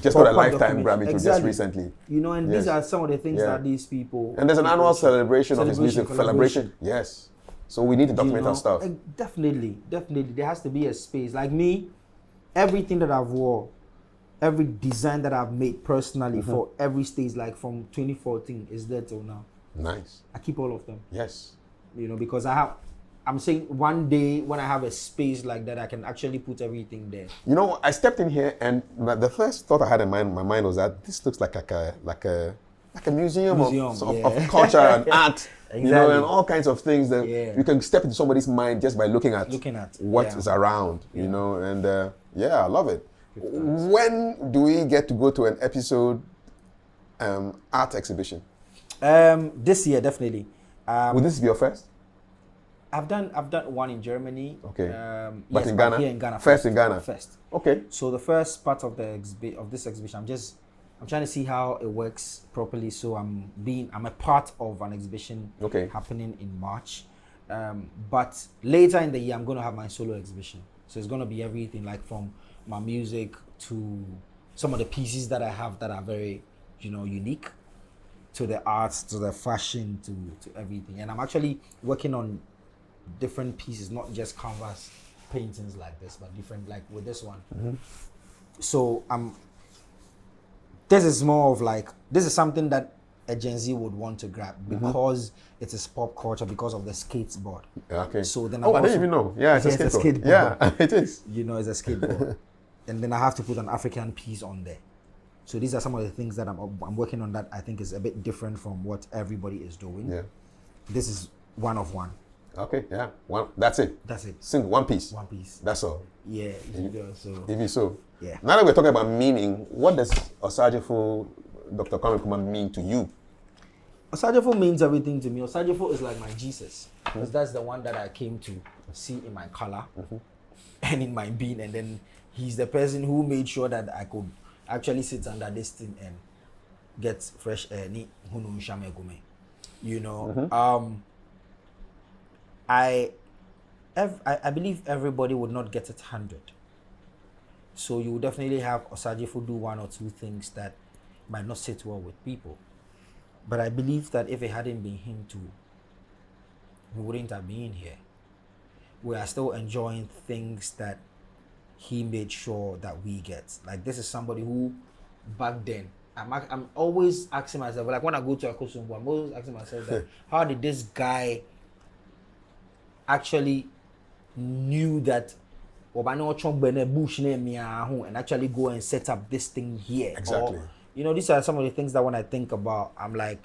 Just got a lifetime Grammy just recently. You know, and these are some of the things that these people... And there's an annual celebration of his music. Celebration. Yes. So we need to document our stuff. Definitely. There has to be a space. Like me, everything that I've wore, every design that I've made personally for every stage, like from 2014, is there till now. Nice. I keep all of them. Yes. You know, because I'm saying one day when I have a space like that, I can actually put everything there. You know, I stepped in here and the first thought I had in my mind was that this looks like a museum of culture and art. Exactly. You know, and all kinds of things that you can step into somebody's mind just by looking at what is around. You know, and I love it. When do we get to go to an episode art exhibition? This year, definitely. Will this be your first? I've done one in Germany. Okay. But in Ghana? Here in Ghana. First in Ghana? First. Okay. So the first part of this exhibition, I'm trying to see how it works properly. So I'm a part of an exhibition happening in March. But later in the year, I'm going to have my solo exhibition. So it's going to be everything, like from my music to some of the pieces that I have that are very, unique, to the arts, to the fashion, to everything. And I'm actually working on different pieces, not just canvas paintings like this, but different, like with this one. So this is more of like, this is something that a Gen Z would want to grab because it is pop culture, because of the skateboard. Okay. So then I didn't even know. Yeah, it's a skateboard. Yeah, it is. It's a skateboard. And then I have to put an African piece on there. So these are some of the things that I'm working on that I think is a bit different from what everybody is doing. Yeah. This is one of one. Okay, yeah. That's it. That's it. Single, one piece. One piece. That's all. Yeah, Even so. Yeah. Now that we're talking about meaning, what does Osajifo, Dr. Nkrumah, mean to you? Osajifo means everything to me. Osajifo is like my Jesus, because that's the one that I came to see in my color. and in my being, and then he's the person who made sure that I could actually sit under this thing and get fresh air. You know, I believe everybody would not get it 100. So you will definitely have Osagyefo do one or two things that might not sit well with people. But I believe that if it hadn't been him too, we wouldn't have been here. We are still enjoying things that he made sure that we get. Like, this is somebody who, back then, I'm always asking myself, like when I go to a Akosombo, I'm always asking myself that, how did this guy actually knew that and actually go and set up this thing here? Exactly. Or, you know, these are some of the things that when I think about, I'm like,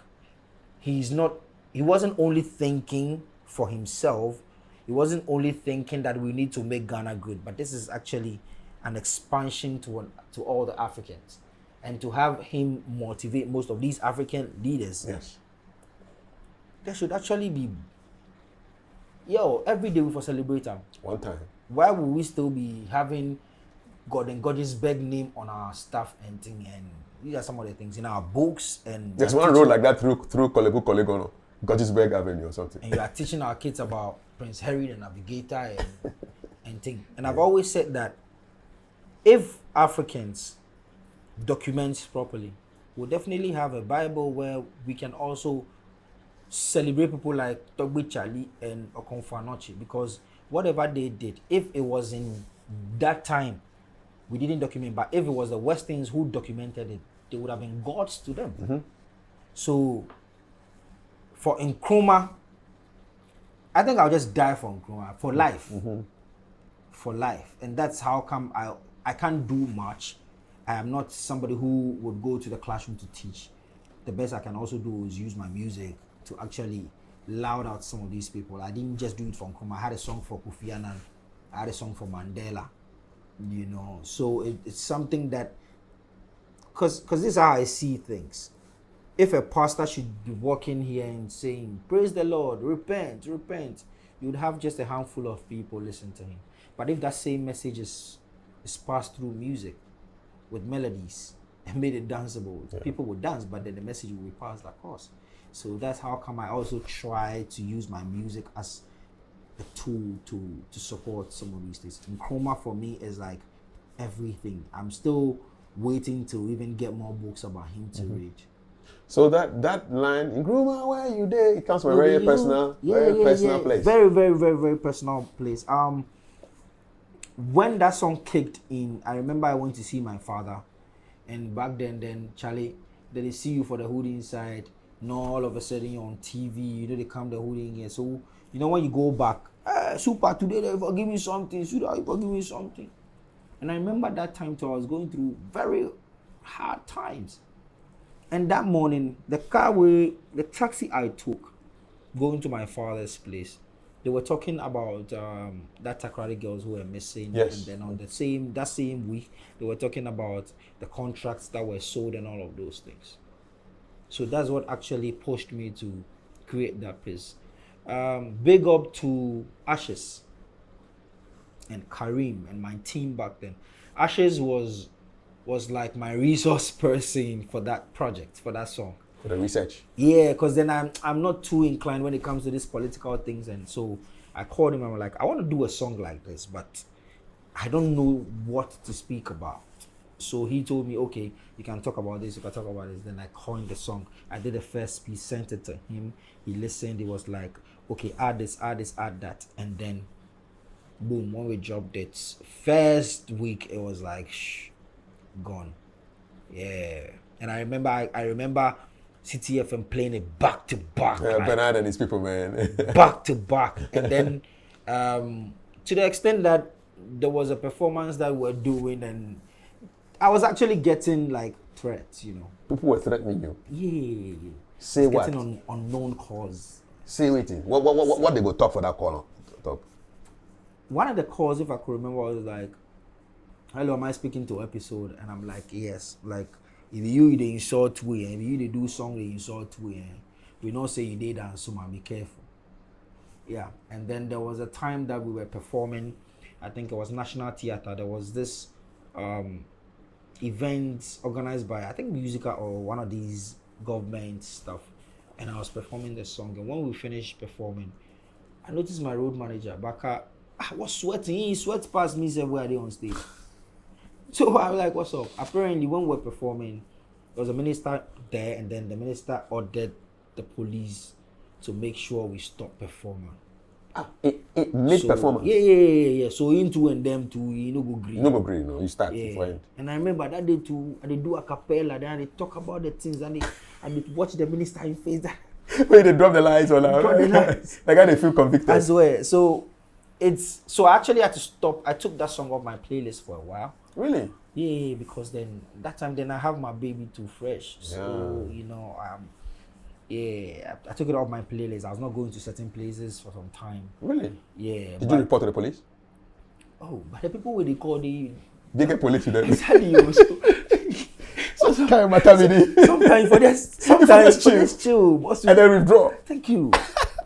he wasn't only thinking for himself, he wasn't only thinking that we need to make Ghana good, but this is actually an expansion to all the Africans. And to have him motivate most of these African leaders, yes, there should actually be, every day we for celebrate him. One time. Why would we still be having God and Godisberg name on our stuff and thing? And these are some of the things in our books. And there's one road like that through Kolegono, Godisberg Avenue or something. And you are teaching our kids about Prince Harry the Navigator and thing. And I've always said that if Africans document properly, we'll definitely have a Bible where we can also celebrate people like Togbe Charlie and Okonfo Anochi, because whatever they did, if it was in that time, we didn't document, but if it was the Westerns who documented it, they would have been gods to them. So for Nkrumah, I think I'll just die for Nkrumah, for life. For life. And that's how come I can't do much. I am not somebody who would go to the classroom to teach. The best I can also do is use my music to actually loud out some of these people. I didn't just do it for Nkrumah. I had a song for Kofi Annan. I had a song for Mandela. You know, so it's something that, because this is how I see things. If a pastor should be walking here and saying, praise the Lord, repent, repent, you would have just a handful of people listen to him. But if that same message is passed through music with melodies and made it danceable, people would dance, but then the message will be passed across. So that's how come I also try to use my music as a tool to support some of these things. Nkrumah for me is like everything. I'm still waiting to even get more books about him to read. So that line, Nkrumah, where are you there? It comes from a very personal, personal place. Very, very, very, very personal place. When that song kicked in, I remember I went to see my father, and back then Charlie, they see you for the hood inside. No, all of a sudden you're on TV. You know they come the hood in here. So you know when you go back, super today they forgive me something. Should I forgive me something? And I remember that time too. I was going through very hard times. And that morning, the taxi I took, going to my father's place, they were talking about that Takrady girls who were missing. Yes. And then on that same week, they were talking about the contracts that were sold and all of those things. So that's what actually pushed me to create that piece. Big up to Ashes and Kareem and my team back then. Ashes was like my resource person for that project, for that song. For the research. Yeah, because then I'm not too inclined when it comes to these political things, and so I called him and I'm like, I want to do a song like this, but I don't know what to speak about. So he told me, okay, you can talk about this, you can talk about this. Then I coined the song. I did the first piece, sent it to him. He listened. He was like, okay, add this, add that. And then, boom, when we dropped it, first week, it was like, gone. Yeah. And I remember CTFM playing it back to back. Yeah, like, Bernard and his people, man. Back to back. And then, to the extent that there was a performance that we were doing, and I was actually getting like threats, you know. People were threatening you. Yeah. Say what? Getting unknown calls. Say waiting. What they go talk for that call? Talk. One of the calls, if I could remember, was like, "Hello, am I speaking to Epixode?" And I'm like, "Yes." Like, if you they insult we, and if you they do song they insult we, we don't say you did dance, so man, be careful. Yeah. And then there was a time that we were performing I think it was National Theatre. There was this event organized by, I think, Musica or one of these government stuff, and I was performing the song. And when we finished performing, I noticed my road manager, Baka, was sweating. He sweat past me everywhere they on stage. So I was like, what's up? Apparently, when we were performing, there was a minister there, and then the minister ordered the police to make sure we stop performing. Mid-performance? Yeah. So into and them too, you know, go green. No go green, no. You start before it. And I remember that day too, and they do a cappella, then they talk about the things, and they watch the minister in face that. When they drop the lights on that. Like how they feel convicted. As well. So I actually had to stop. I took that song off my playlist for a while. Really? Yeah, because then that time I have my baby too fresh. So you know, I took it off my playlist. I was not going to certain places for some time. Really? Yeah. Did you report to the police? Oh, but the people where they call they get police to them. Exactly. Sometimes for this chill. And then withdraw. Thank you.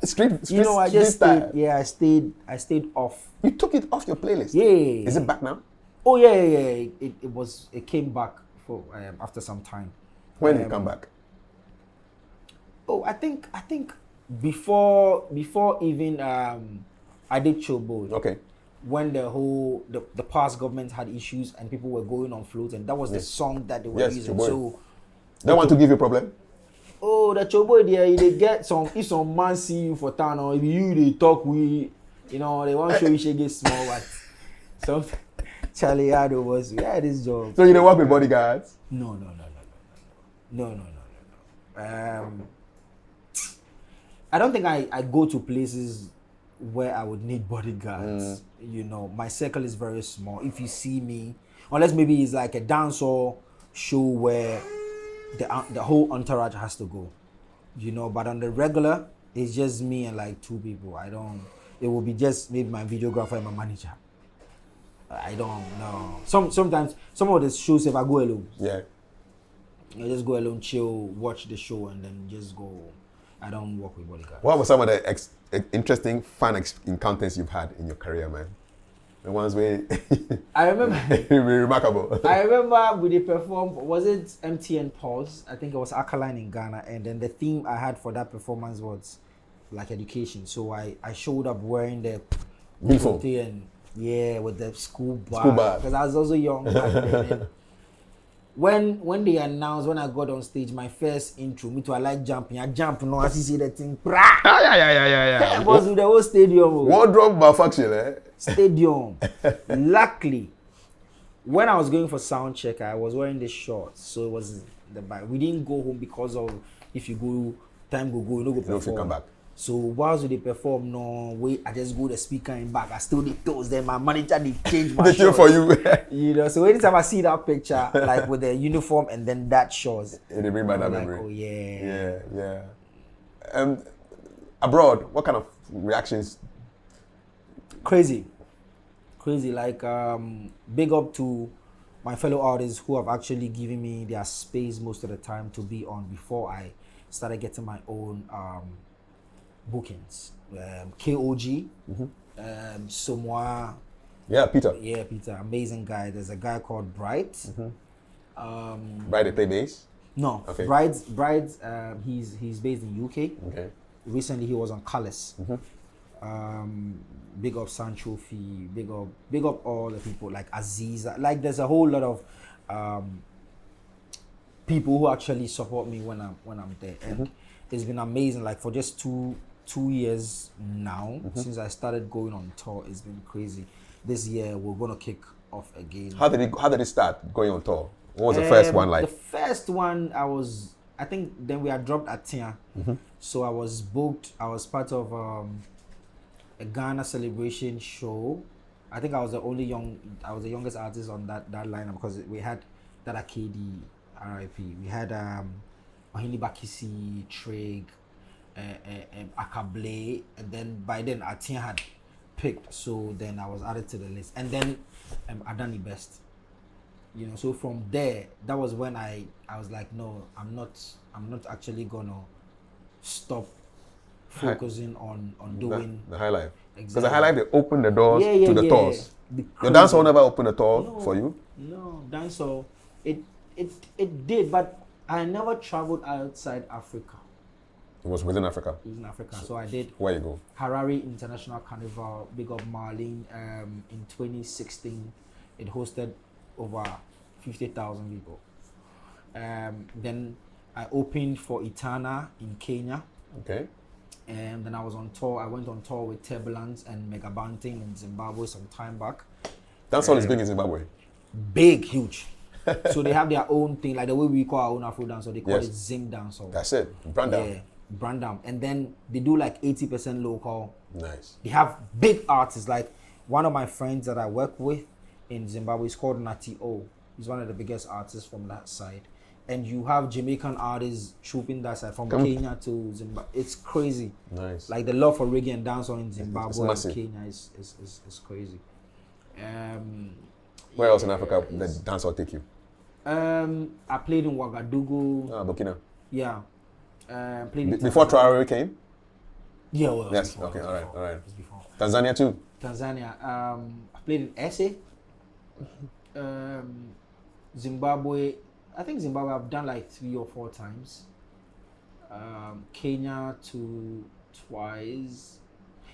Street you know, I just style. stayed. I stayed off. You took it off your playlist? Yeah. Is it back now? Oh yeah. It came back for after some time. When did it come back? Oh, I think before even I did Chobo. Okay. When the past government had issues and people were going on floats, and that was the song that they were using. Choboy. So they want to give you a problem? Oh, the Chobo there, they get if some man see you for town, or if you they talk they want to show you should get small what. So Charlie Ado we had this job. So you don't work with bodyguards? No. I don't think I go to places where I would need bodyguards. You know, my circle is very small. If you see me, unless maybe it's like a dancehall show where the whole entourage has to go, you know. But on the regular, it's just me and like two people. It will be just maybe my videographer and my manager. I don't know. Sometimes some of the shows, if I go alone, I just go alone, chill, watch the show, and then just go. I don't work with bodyguards. What were some of the interesting, fun encounters you've had in your career, man? The ones where I remember remarkable. I remember we did perform. Was it MTN Pulse? I think it was Alkaline in Ghana, and then the theme I had for that performance was like education. So I showed up wearing the uniform and with the school bag because I was also young back then. When they announced, when I got on stage, my first intro, me too, I like jumping. I jump, I see the thing. Yeah. It was with the whole stadium. Wardrobe malfunction, eh? Stadium. Luckily, when I was going for sound check, I was wearing the shorts, so it was the bike. We didn't go home because of if you go, time go, you don't go perform. If you come back. So whilst they perform, I just go the speaker in back. I still the toes. Then my manager they change my. They change for you. You know. So anytime I see that picture, like with the uniform and then that shows, it bring back that memory. Oh yeah. Abroad, what kind of reactions? Crazy. Like big up to my fellow artists who have actually given me their space most of the time to be on before I started getting my own bookings. KOG, Somoa. Yeah, Peter. Yeah, Peter, amazing guy. There's a guy called Bright. Bright, they play bass? No, okay. Bright. He's based in UK. Okay. Recently, he was on Callus. Big up Sancho Fee. Big up all the people like Aziza. Like there's a whole lot of people who actually support me when I'm there, and it's been amazing. Like for just two years now since I started going on tour, it's been crazy. This year we're gonna kick off again. How did it start going on tour? What was the first one like? The first one I think then we had dropped at Tia. So I was booked. I was part of a Ghana celebration show. I think I was the youngest artist on that lineup because we had Dada KD, RIP. We had Ohini Bakisi, Trig, Akable, and then by then Atia had picked, so then I was added to the list. And then Adani Best. You know, so from there, that was when I was like, no, I'm not actually gonna stop focusing on doing the Highlife. Because exactly. the Highlife, they open the doors to the tours. Your Crazy. dancehall never opened a tour for you? No, dancehall. It did, but I never traveled outside Africa. It was within Africa? It was in Africa. So I did Where you go? Harare International Carnival, big up Marlene. In 2016, it hosted over 50,000 people. Then I opened for Itana in Kenya. Okay. And then I was on tour. I went on tour with Turbulence and Mega Banting in Zimbabwe some time back. Dancehall is big in Zimbabwe? Big, huge. So they have their own thing, like the way we call our own Afro dance, so they call it Zing dancehall. That's it. Brandam. Yeah, Brandam. And then they do like 80% local. Nice. They have big artists. Like one of my friends that I work with in Zimbabwe is called Nati O. He's one of the biggest artists from that side. And you have Jamaican artists trooping that side from Kenya to Zimbabwe. It's crazy. Nice. Like the love for reggae and dancehall in Zimbabwe and Kenya is crazy. Where else in Africa did dancehall take you? I played in Ouagadougou. Burkina. Yeah. Played in before Traore came? Yeah, well, yes. Before, okay, all right. It was before. Tanzania too? Tanzania. I played in Ese. Zimbabwe. I think Zimbabwe I've done like 3 or 4 times. Kenya twice.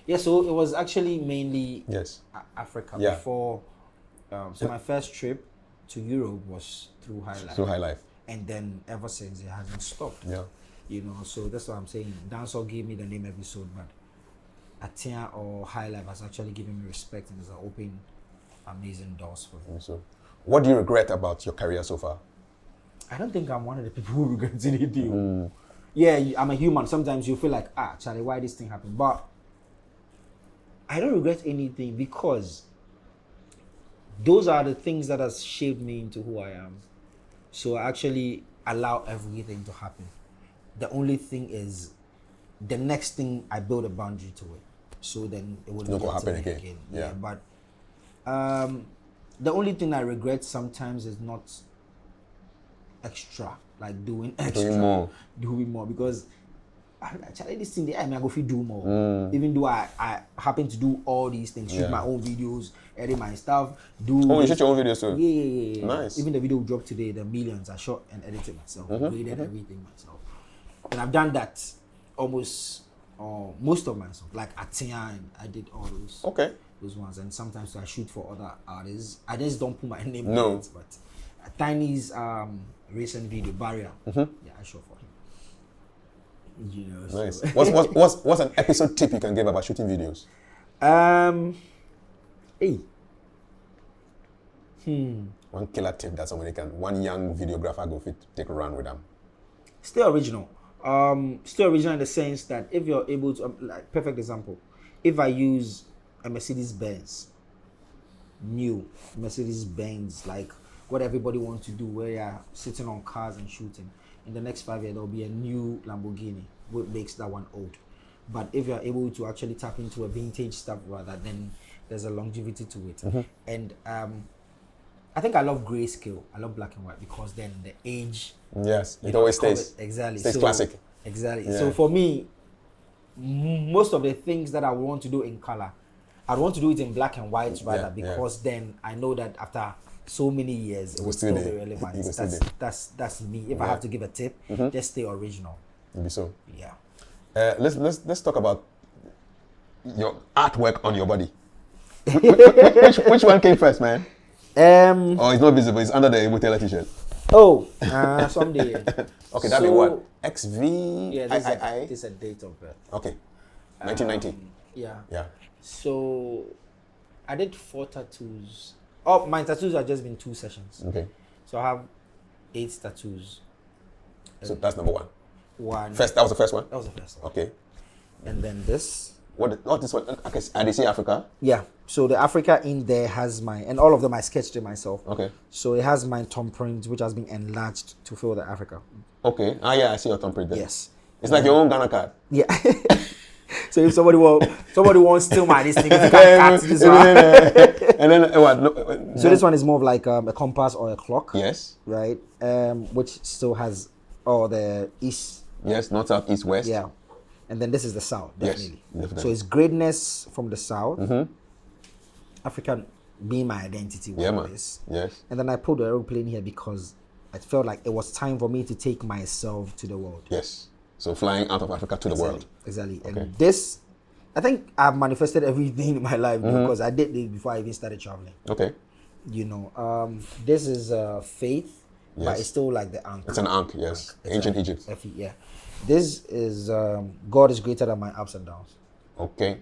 Yeah, so it was actually mainly Africa before. So my first trip to Europe was through Highlife. Through Highlife. And then ever since it hasn't stopped. Yeah. You know, so that's what I'm saying. Dancehall gave me the name Episode, but Atia or Highlife has actually given me respect and has opened amazing doors for me. So, what do you regret about your career so far? I don't think I'm one of the people who regrets anything. Yeah, I'm a human. Sometimes you feel like, Charlie, why this thing happened? But I don't regret anything because those are the things that has shaped me into who I am. So I actually allow everything to happen. The only thing is, the next thing I build a boundary to it. So then it will not happen again. Yeah. But the only thing I regret sometimes is not extra, like doing more, because actually this thing I go fit do more. Even though I happen to do all these things, shoot my own videos, edit my stuff, you shoot your own videos too? Yeah. Nice. Even the video dropped today, the millions, I shot and edited myself, graded everything myself. And I've done that almost most of myself, like Atia, and I did all those ones. And sometimes I shoot for other artists. I just don't put my name on it, but Tiny's recent video, Barrier, I shot for him. You know, nice. So. What's an episode tip you can give about shooting videos? One killer tip that one young videographer go fit take a run with them. Stay original. Stay original in the sense that if you're able to, like, perfect example, if I use a Mercedes-Benz, new Mercedes-Benz, like what everybody wants to do, where you're sitting on cars and shooting, in the next 5 years, there'll be a new Lamborghini, what makes that one old. But if you're able to actually tap into a vintage stuff rather, then there's a longevity to it. And I think I love grayscale. I love black and white because then the age. Yes, it always stays. Exactly. Stays classic. Exactly. Yeah. So for me, most of the things that I want to do in color, I want to do it in black and white rather, because then I know that after so many years it will still be relevant. That's me. If I have to give a tip, just stay original. Maybe so. Yeah. Let's talk about your artwork on your body. which one came first, man? Oh, it's not visible. It's under the Ebutela t-shirt. Oh, someday. Okay, that'd be what? XV. Yeah, this is a date of birth. Okay, 1990. Yeah. So I did 4 tattoos. Oh, my tattoos have just been 2 sessions. Okay. So I have 8 tattoos. So that's number 1. That was the first one? That was the first one. Okay. And then this. What this one? Okay, I see Africa? Yeah. So the Africa in there has and all of them I sketched it myself. Okay. So it has my thumbprint, which has been enlarged to fill the Africa. Okay. Yeah, I see your thumbprint there. Yes. It's like your own Ghana card. Yeah. So if somebody wants to steal my this thing, you can cut this one. And then what? So this one is more of like a compass or a clock. Yes. Right. Which still has all the east. Yes, north, south, east, west. Yeah. and then this is the South, definitely. Yes, definitely. So it's greatness from the South, African being my identity. Yeah, man. Is. Yes. And then I put the aeroplane here because I felt like it was time for me to take myself to the world. Yes. So flying out of Africa to the world. Exactly. Okay. And this, I think I've manifested everything in my life because I did it before I even started traveling. Okay. You know, this is faith, but it's still like the Ankh. It's an Ankh, yes. Ancient Egypt. Yeah. This is God is greater than my ups and downs. Okay.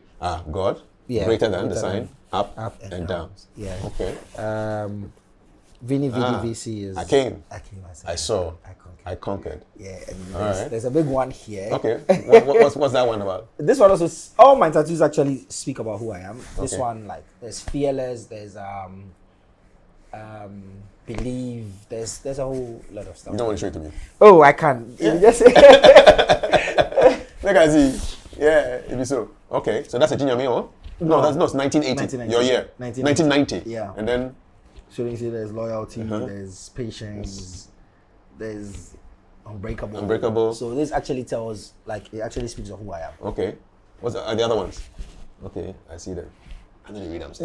God? Yeah. Greater than the sign up and down. Yeah. Okay. Vini Vidi VC is... I came. I saw. I conquered. Yeah, and there's a big one here. Okay. What's that one about? This one also, all my tattoos actually speak about who I am. This one, like, there's fearless, there's believe, there's a whole lot of stuff. You don't want to show it to me? Oh, I can. Yeah. You just Look, I see. Yeah, it be so. Okay, so that's a junior meal? No, it's 1980. Your year. 1990. Yeah. And then? So you see there's loyalty, there's patience, there's unbreakable. Unbreakable. So this actually tells, like, it actually speaks of who I am. Okay. What's the other ones? Okay, I see them. I don't read them. So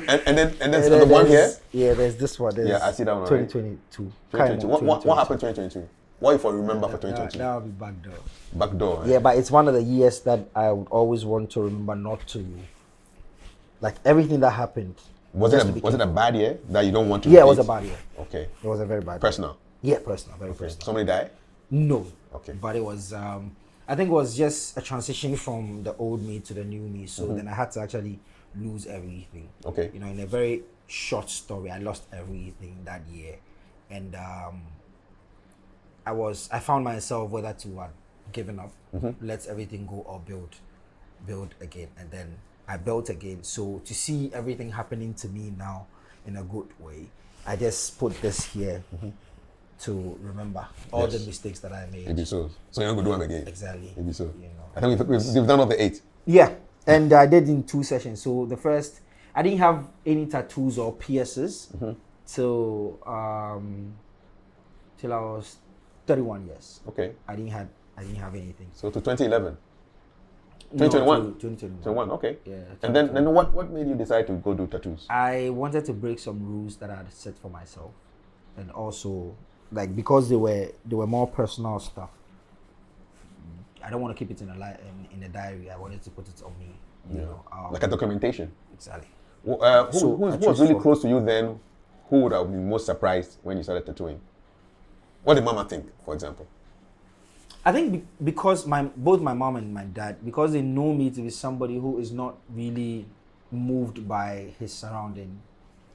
and then the one here? Yeah, there's this one. Yeah, I see that one. 2022. 2022. What happened 2022? What if I remember for 2022? That would be back door. Back door. Yeah, but it's one of the years that I would always want to remember not to. Like everything that happened. Was it a bad year that you don't want to repeat? Yeah, it was a bad year. Okay. It was a very bad Personal? year. Yeah, personal. Very personal. Somebody died? No. Okay. But it was, I think it was just a transition from the old me to the new me. So then I had to actually lose everything. Okay. You know, in a very short story, I lost everything that year. And I found myself whether to have given up, let everything go, or build again. And then I built again. So to see everything happening to me now in a good way, I just put this here to remember all the mistakes that I made. Maybe so. So you're not going to do them again. Exactly. Maybe so. You know. I think we've done all the 8. Yeah. And I did in 2 sessions. So the first, I didn't have any tattoos or pierces till I was 31 years. Okay. I didn't have anything. So to 2011. No, 2021. 2021. Okay. Yeah. And then what made you decide to go do tattoos? I wanted to break some rules that I had set for myself, and also like because they were more personal stuff. I don't want to keep it in a diary. I wanted to put it on me. You know, like a documentation. Exactly. Who was really close to you then? Who would have been most surprised when you started tattooing? What did Mama think, for example? I think because both my mom and my dad, because they know me to be somebody who is not really moved by his surrounding,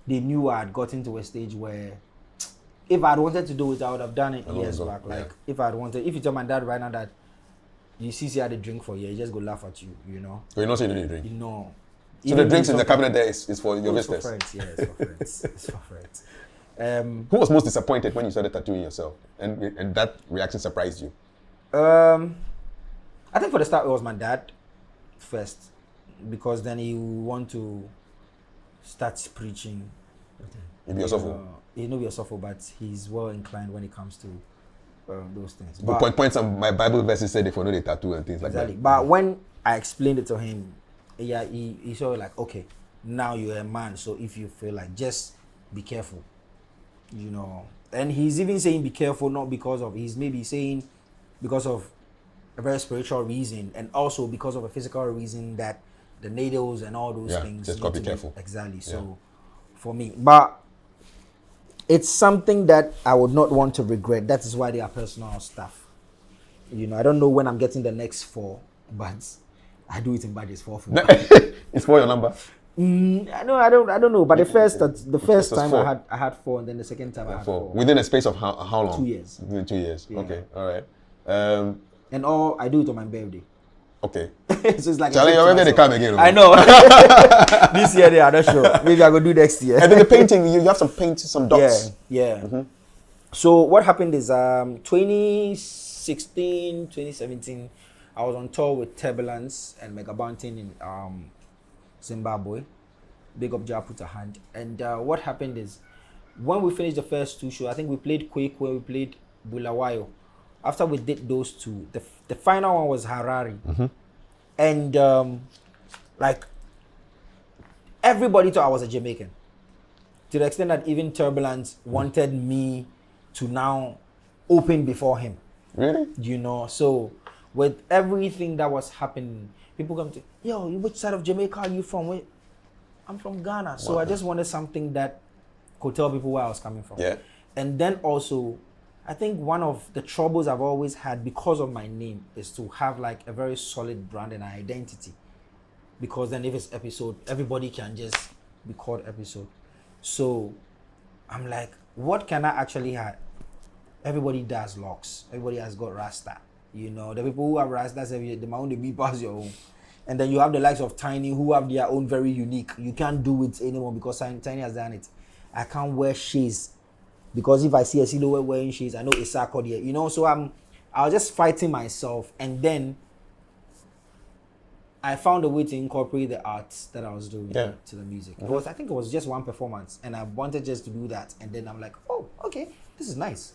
they knew I had gotten to a stage where if I had wanted to do it, I would have done it years back. Like if you tell my dad right now that you see had a drink for a year, he just go laugh at you, you know. So you know, you don't need a drink. You know. So the drinks in the cabinet there is for your visitors. It's for friends, yeah, it's for friends. It's for friends. Who was most disappointed when you started tattooing yourself, and that reaction surprised you? I think for the start it was my dad first, because then he would want to start preaching. He be yourself. He know yourself, but he's well inclined when it comes to those things. But point some my Bible verses said if you know the tattoo and things like that. But when I explained it to him, yeah, he sort of like, okay, now you're a man, so if you feel like, just be careful, you know. And he's even saying be careful, not because of, he's maybe saying because of a very spiritual reason, and also because of a physical reason, that the needles and all those things. Just gotta be careful. Exactly. So for me, but it's something that I would not want to regret. That is why they are personal stuff. You know, I don't know when I'm getting the next 4, but I do it in badges 4. It's for your number. No, I don't know. But the first time I had 4, and then the second time I had 4. Within a space of how long? 2 years. Within 2 years. Yeah. Okay, all right. And I do it on my birthday. Okay. So it's like Charlie, your birthday they come again. I know. This year they are not sure. Maybe I go do next year. And then the painting, you have some paints, some dots. Yeah. Mm-hmm. So what happened is 2016, 2017, I was on tour with Turbulence and Mega Bounting in Zimbabwe. Big up Jah put a hand. And what happened is when we finished the first 2 shows, I think we played Kwekwe, we played Bulawayo. after we did those two, the final one was Harare. And like everybody thought I was a Jamaican, to the extent that even Turbulence wanted me to now open before him. Really? You know, so with everything that was happening, people come to, yo, which side of Jamaica are you from? Where? I'm from Ghana. So I just wanted something that could tell people where I was coming from. Yeah. And then also, I think one of the troubles I've always had because of my name is to have like a very solid brand and identity. Because then if it's Epixode, everybody can just be called Epixode. So I'm like, what can I actually have? Everybody does locks. Everybody has got Rasta. You know, the people who have Rastas, they might only be past your own. And then you have the likes of Tiny who have their own very unique. You can't do it anymore because Tiny has done it. I can't wear shades because if I see a silhouette wearing shades, I know it's Sarkodie. You know, so I was just fighting myself, and then I found a way to incorporate the arts that I was doing to the music. I think it was just one performance, and I wanted just to do that, and then I'm like, oh, okay, this is nice.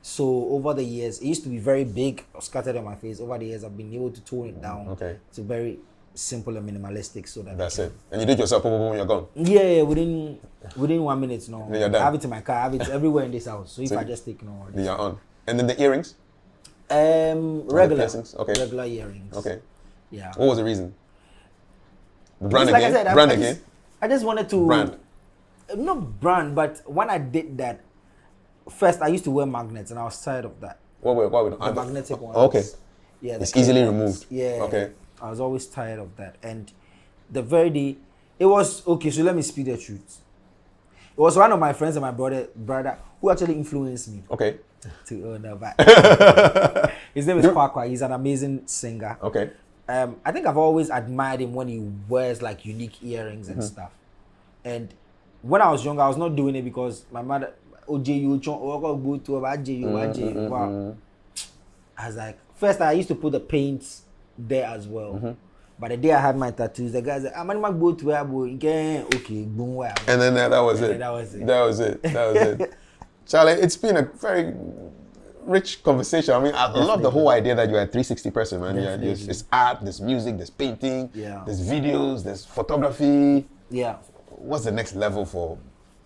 So over the years, it used to be very big, scattered on my face. Over the years, I've been able to tone it down to very simple and minimalistic. So that's it. And you did yourself when you're gone? Yeah, within 1 minute, no. Then you're done. I have it in my car. I have it everywhere in this house. So if I just take then you're on. And then the earrings? Regular. Okay. Regular earrings. Okay. Yeah. What was the reason? The brand like again? I said, I just wanted to... Brand? Not brand, but when I did that, first, I used to wear magnets, and I was tired of that. What the magnetic ones. Okay. Yeah. It's easily removed. Yeah. Okay. I was always tired of that. And the very day, it was, okay, so let me speak the truth. It was one of my friends and my brother who actually influenced me. Okay. To own a back. His name is Kwakwa. He's an amazing singer. Okay. I think I've always admired him when he wears like unique earrings and stuff. And when I was younger, I was not doing it because my mother, I was like, first I used to put the paints there as well. But the day I had my tattoos, the guy said, I'm going to go to where okay, boom, where. And then that was it. That was it. That was it. Charlie, it's been a very rich conversation. I mean, I love the whole idea that you're a 360 person, man. Yeah, there's art, there's music, there's painting, there's videos, there's photography. Yeah. What's the next level for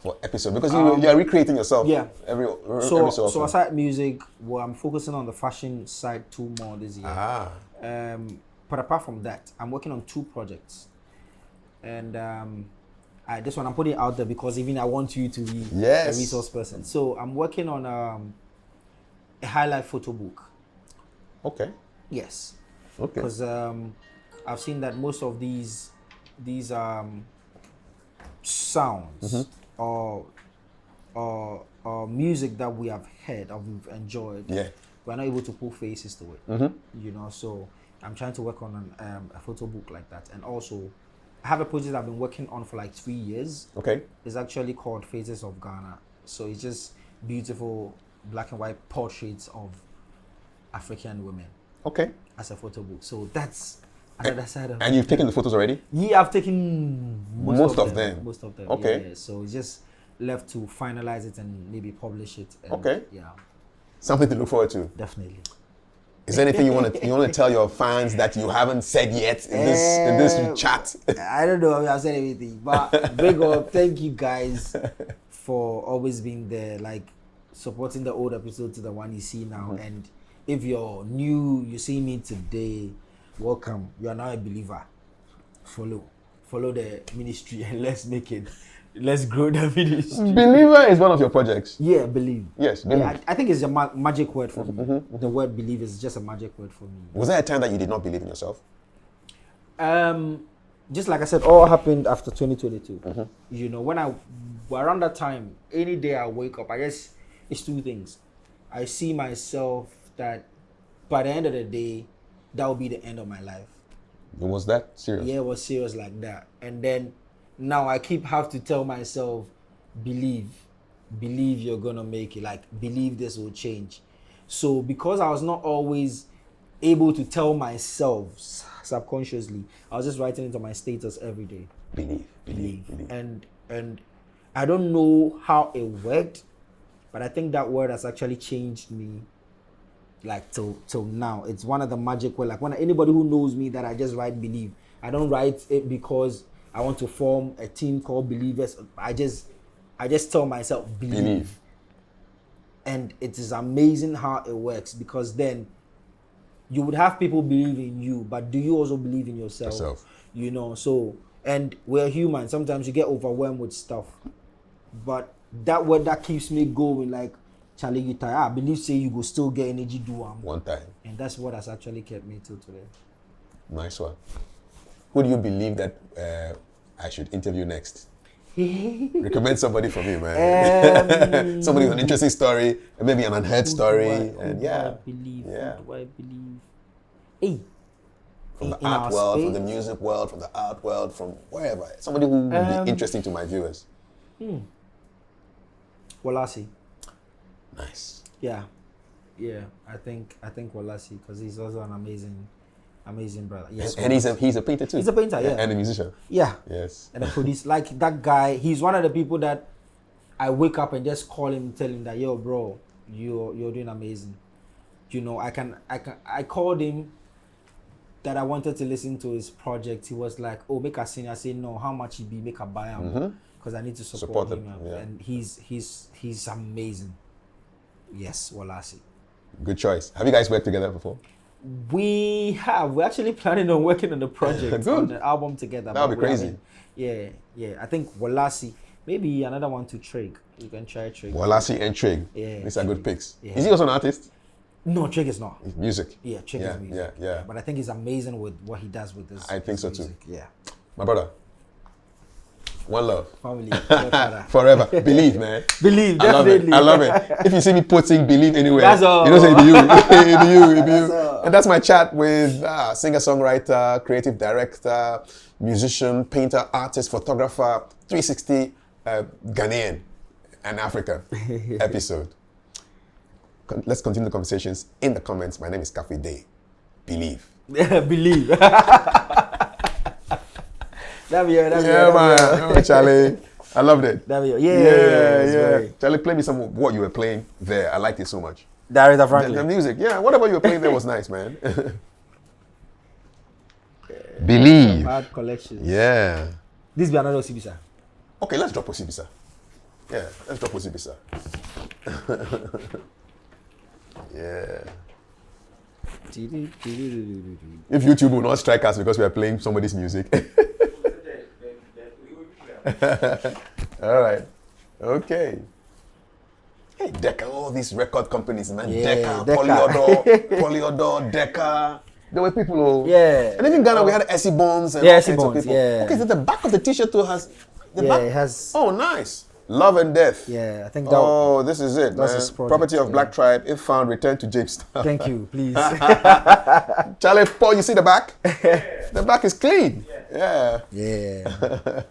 Epixode? Because you're recreating yourself. Yeah. Every so often. So aside music, well, I'm focusing on the fashion side too more this year. But apart from that, I'm working on 2 projects. And this one I'm putting it out there because even I want you to be a resource person. So I'm working on a Highlife photo book. Okay. Yes. Okay. Because I've seen that most of these sounds or music that we have heard or we've enjoyed, we're not able to put faces to it. You know, so I'm trying to work on a photo book like that. And also, I have a project I've been working on for like 3 years. Okay. It's actually called Faces of Ghana. So it's just beautiful black and white portraits of African women. Okay. As a photo book. So that's another side of it. And you've taken the photos already? Yeah, I've taken most of them. Most of them. Okay. Yeah. So it's just left to finalize it and maybe publish it. And okay. Yeah. Something to look forward to. Definitely. Is there anything you want to tell your fans that you haven't said yet in this chat? I don't know if I've said everything, but big up, thank you guys for always being there, like supporting the old episode to the one you see now. And if you're new, you see me today, welcome. You are now a believer. Follow the ministry and let's grow the ministry. Believer is one of your projects. Yeah, believe. Yes, believe. Yeah, I think it's a magic word for me. The word believe is just a magic word for me. Was there a time that you did not believe in yourself? Just like I said, all happened after 2022. You know, around that time, any day I wake up, I guess it's 2 things. I see myself that by the end of the day, that will be the end of my life. Was that serious? Yeah, it was serious like that. And then now I have to tell myself, believe you're gonna make it. Like, believe this will change. So because I was not always able to tell myself subconsciously, I was just writing into my status every day. Believe. And I don't know how it worked, but I think that word has actually changed me like till now. It's one of the magic where, like, when anybody who knows me that I just write Believe. I don't write it because I want to form a team called Believers. I just tell myself believe. And it is amazing how it works, because then you would have people believe in you, but do you also believe in yourself? You know, so, and we're human. Sometimes you get overwhelmed with stuff. But that word that keeps me going, like, Charlie, you tired. I believe say you go still get energy do one time. And that's what has actually kept me till today. Nice one. Who do you believe that I should interview next? Recommend somebody for me, man. Somebody with an interesting story, and maybe an unheard story. Who do I believe? Hey. From the art world, from the music world, from the art world, from wherever. Somebody who would be interesting to my viewers. Walasi. Nice. Yeah. I think Walasi, because he's also an amazing brother. Yes. And he's a painter too. He's a painter, yeah. And a musician. Yeah. Yes. And a producer. Like that guy, he's one of the people that I wake up and just call him, tell him that, yo, bro, you're doing amazing. You know, I called him that I wanted to listen to his project. He was like, oh, make a sing. I say, no, how much he be, make a buy him. Because I need to support him. Yeah. And he's amazing. Yes, Walasi. Good choice. Have you guys worked together before? We have. We're actually planning on working on the project, on the album together. That would be crazy. Yeah. I think Walasi, maybe another one to Trig. You can try Trig. Walasi and Trig. Yeah. These are good picks. Yeah. Is he also an artist? No, Trig is not. It's music. Yeah, Trig is music. Yeah. But I think he's amazing with what he does with this. I think so music. too. Yeah. My brother. One love. Family. Forever. Believe, man. Believe, definitely. I love it. If you see me putting Believe anywhere, that's all. You know, say it be you. It be you. All. And that's my chat with singer-songwriter, creative director, musician, painter, artist, photographer, 360 Ghanaian and African episode. Let's continue the conversations in the comments. My name is Kafui Dey. Believe. Believe. Yeah, man. Charlie. I loved it. Yeah. Charlie, play me some of what you were playing there. I liked it so much. Director Franklin. The music, whatever you were playing there was nice, man. Believe. Bad collections. Yeah. This be another Osibisa. Okay, let's drop Osibisa. Yeah, let's drop Osibisa. Yeah. If YouTube will not strike us because we are playing somebody's music. All right. Okay. Hey, Decca, all these record companies, man. Yeah, Decca, Polyodor, Decca. There were people who... Yeah. And even in Ghana, we had Essie Bones and Essie Bones, yeah. Okay, so the back of the t-shirt too has... It has... Oh, nice. Love and Death. Yeah, I think that... Oh, this is it, man. Property of Black Tribe. If found, return to Jamestown. Thank you, please. Charlie, Paul, you see the back? The back is clean. Yeah. Yeah.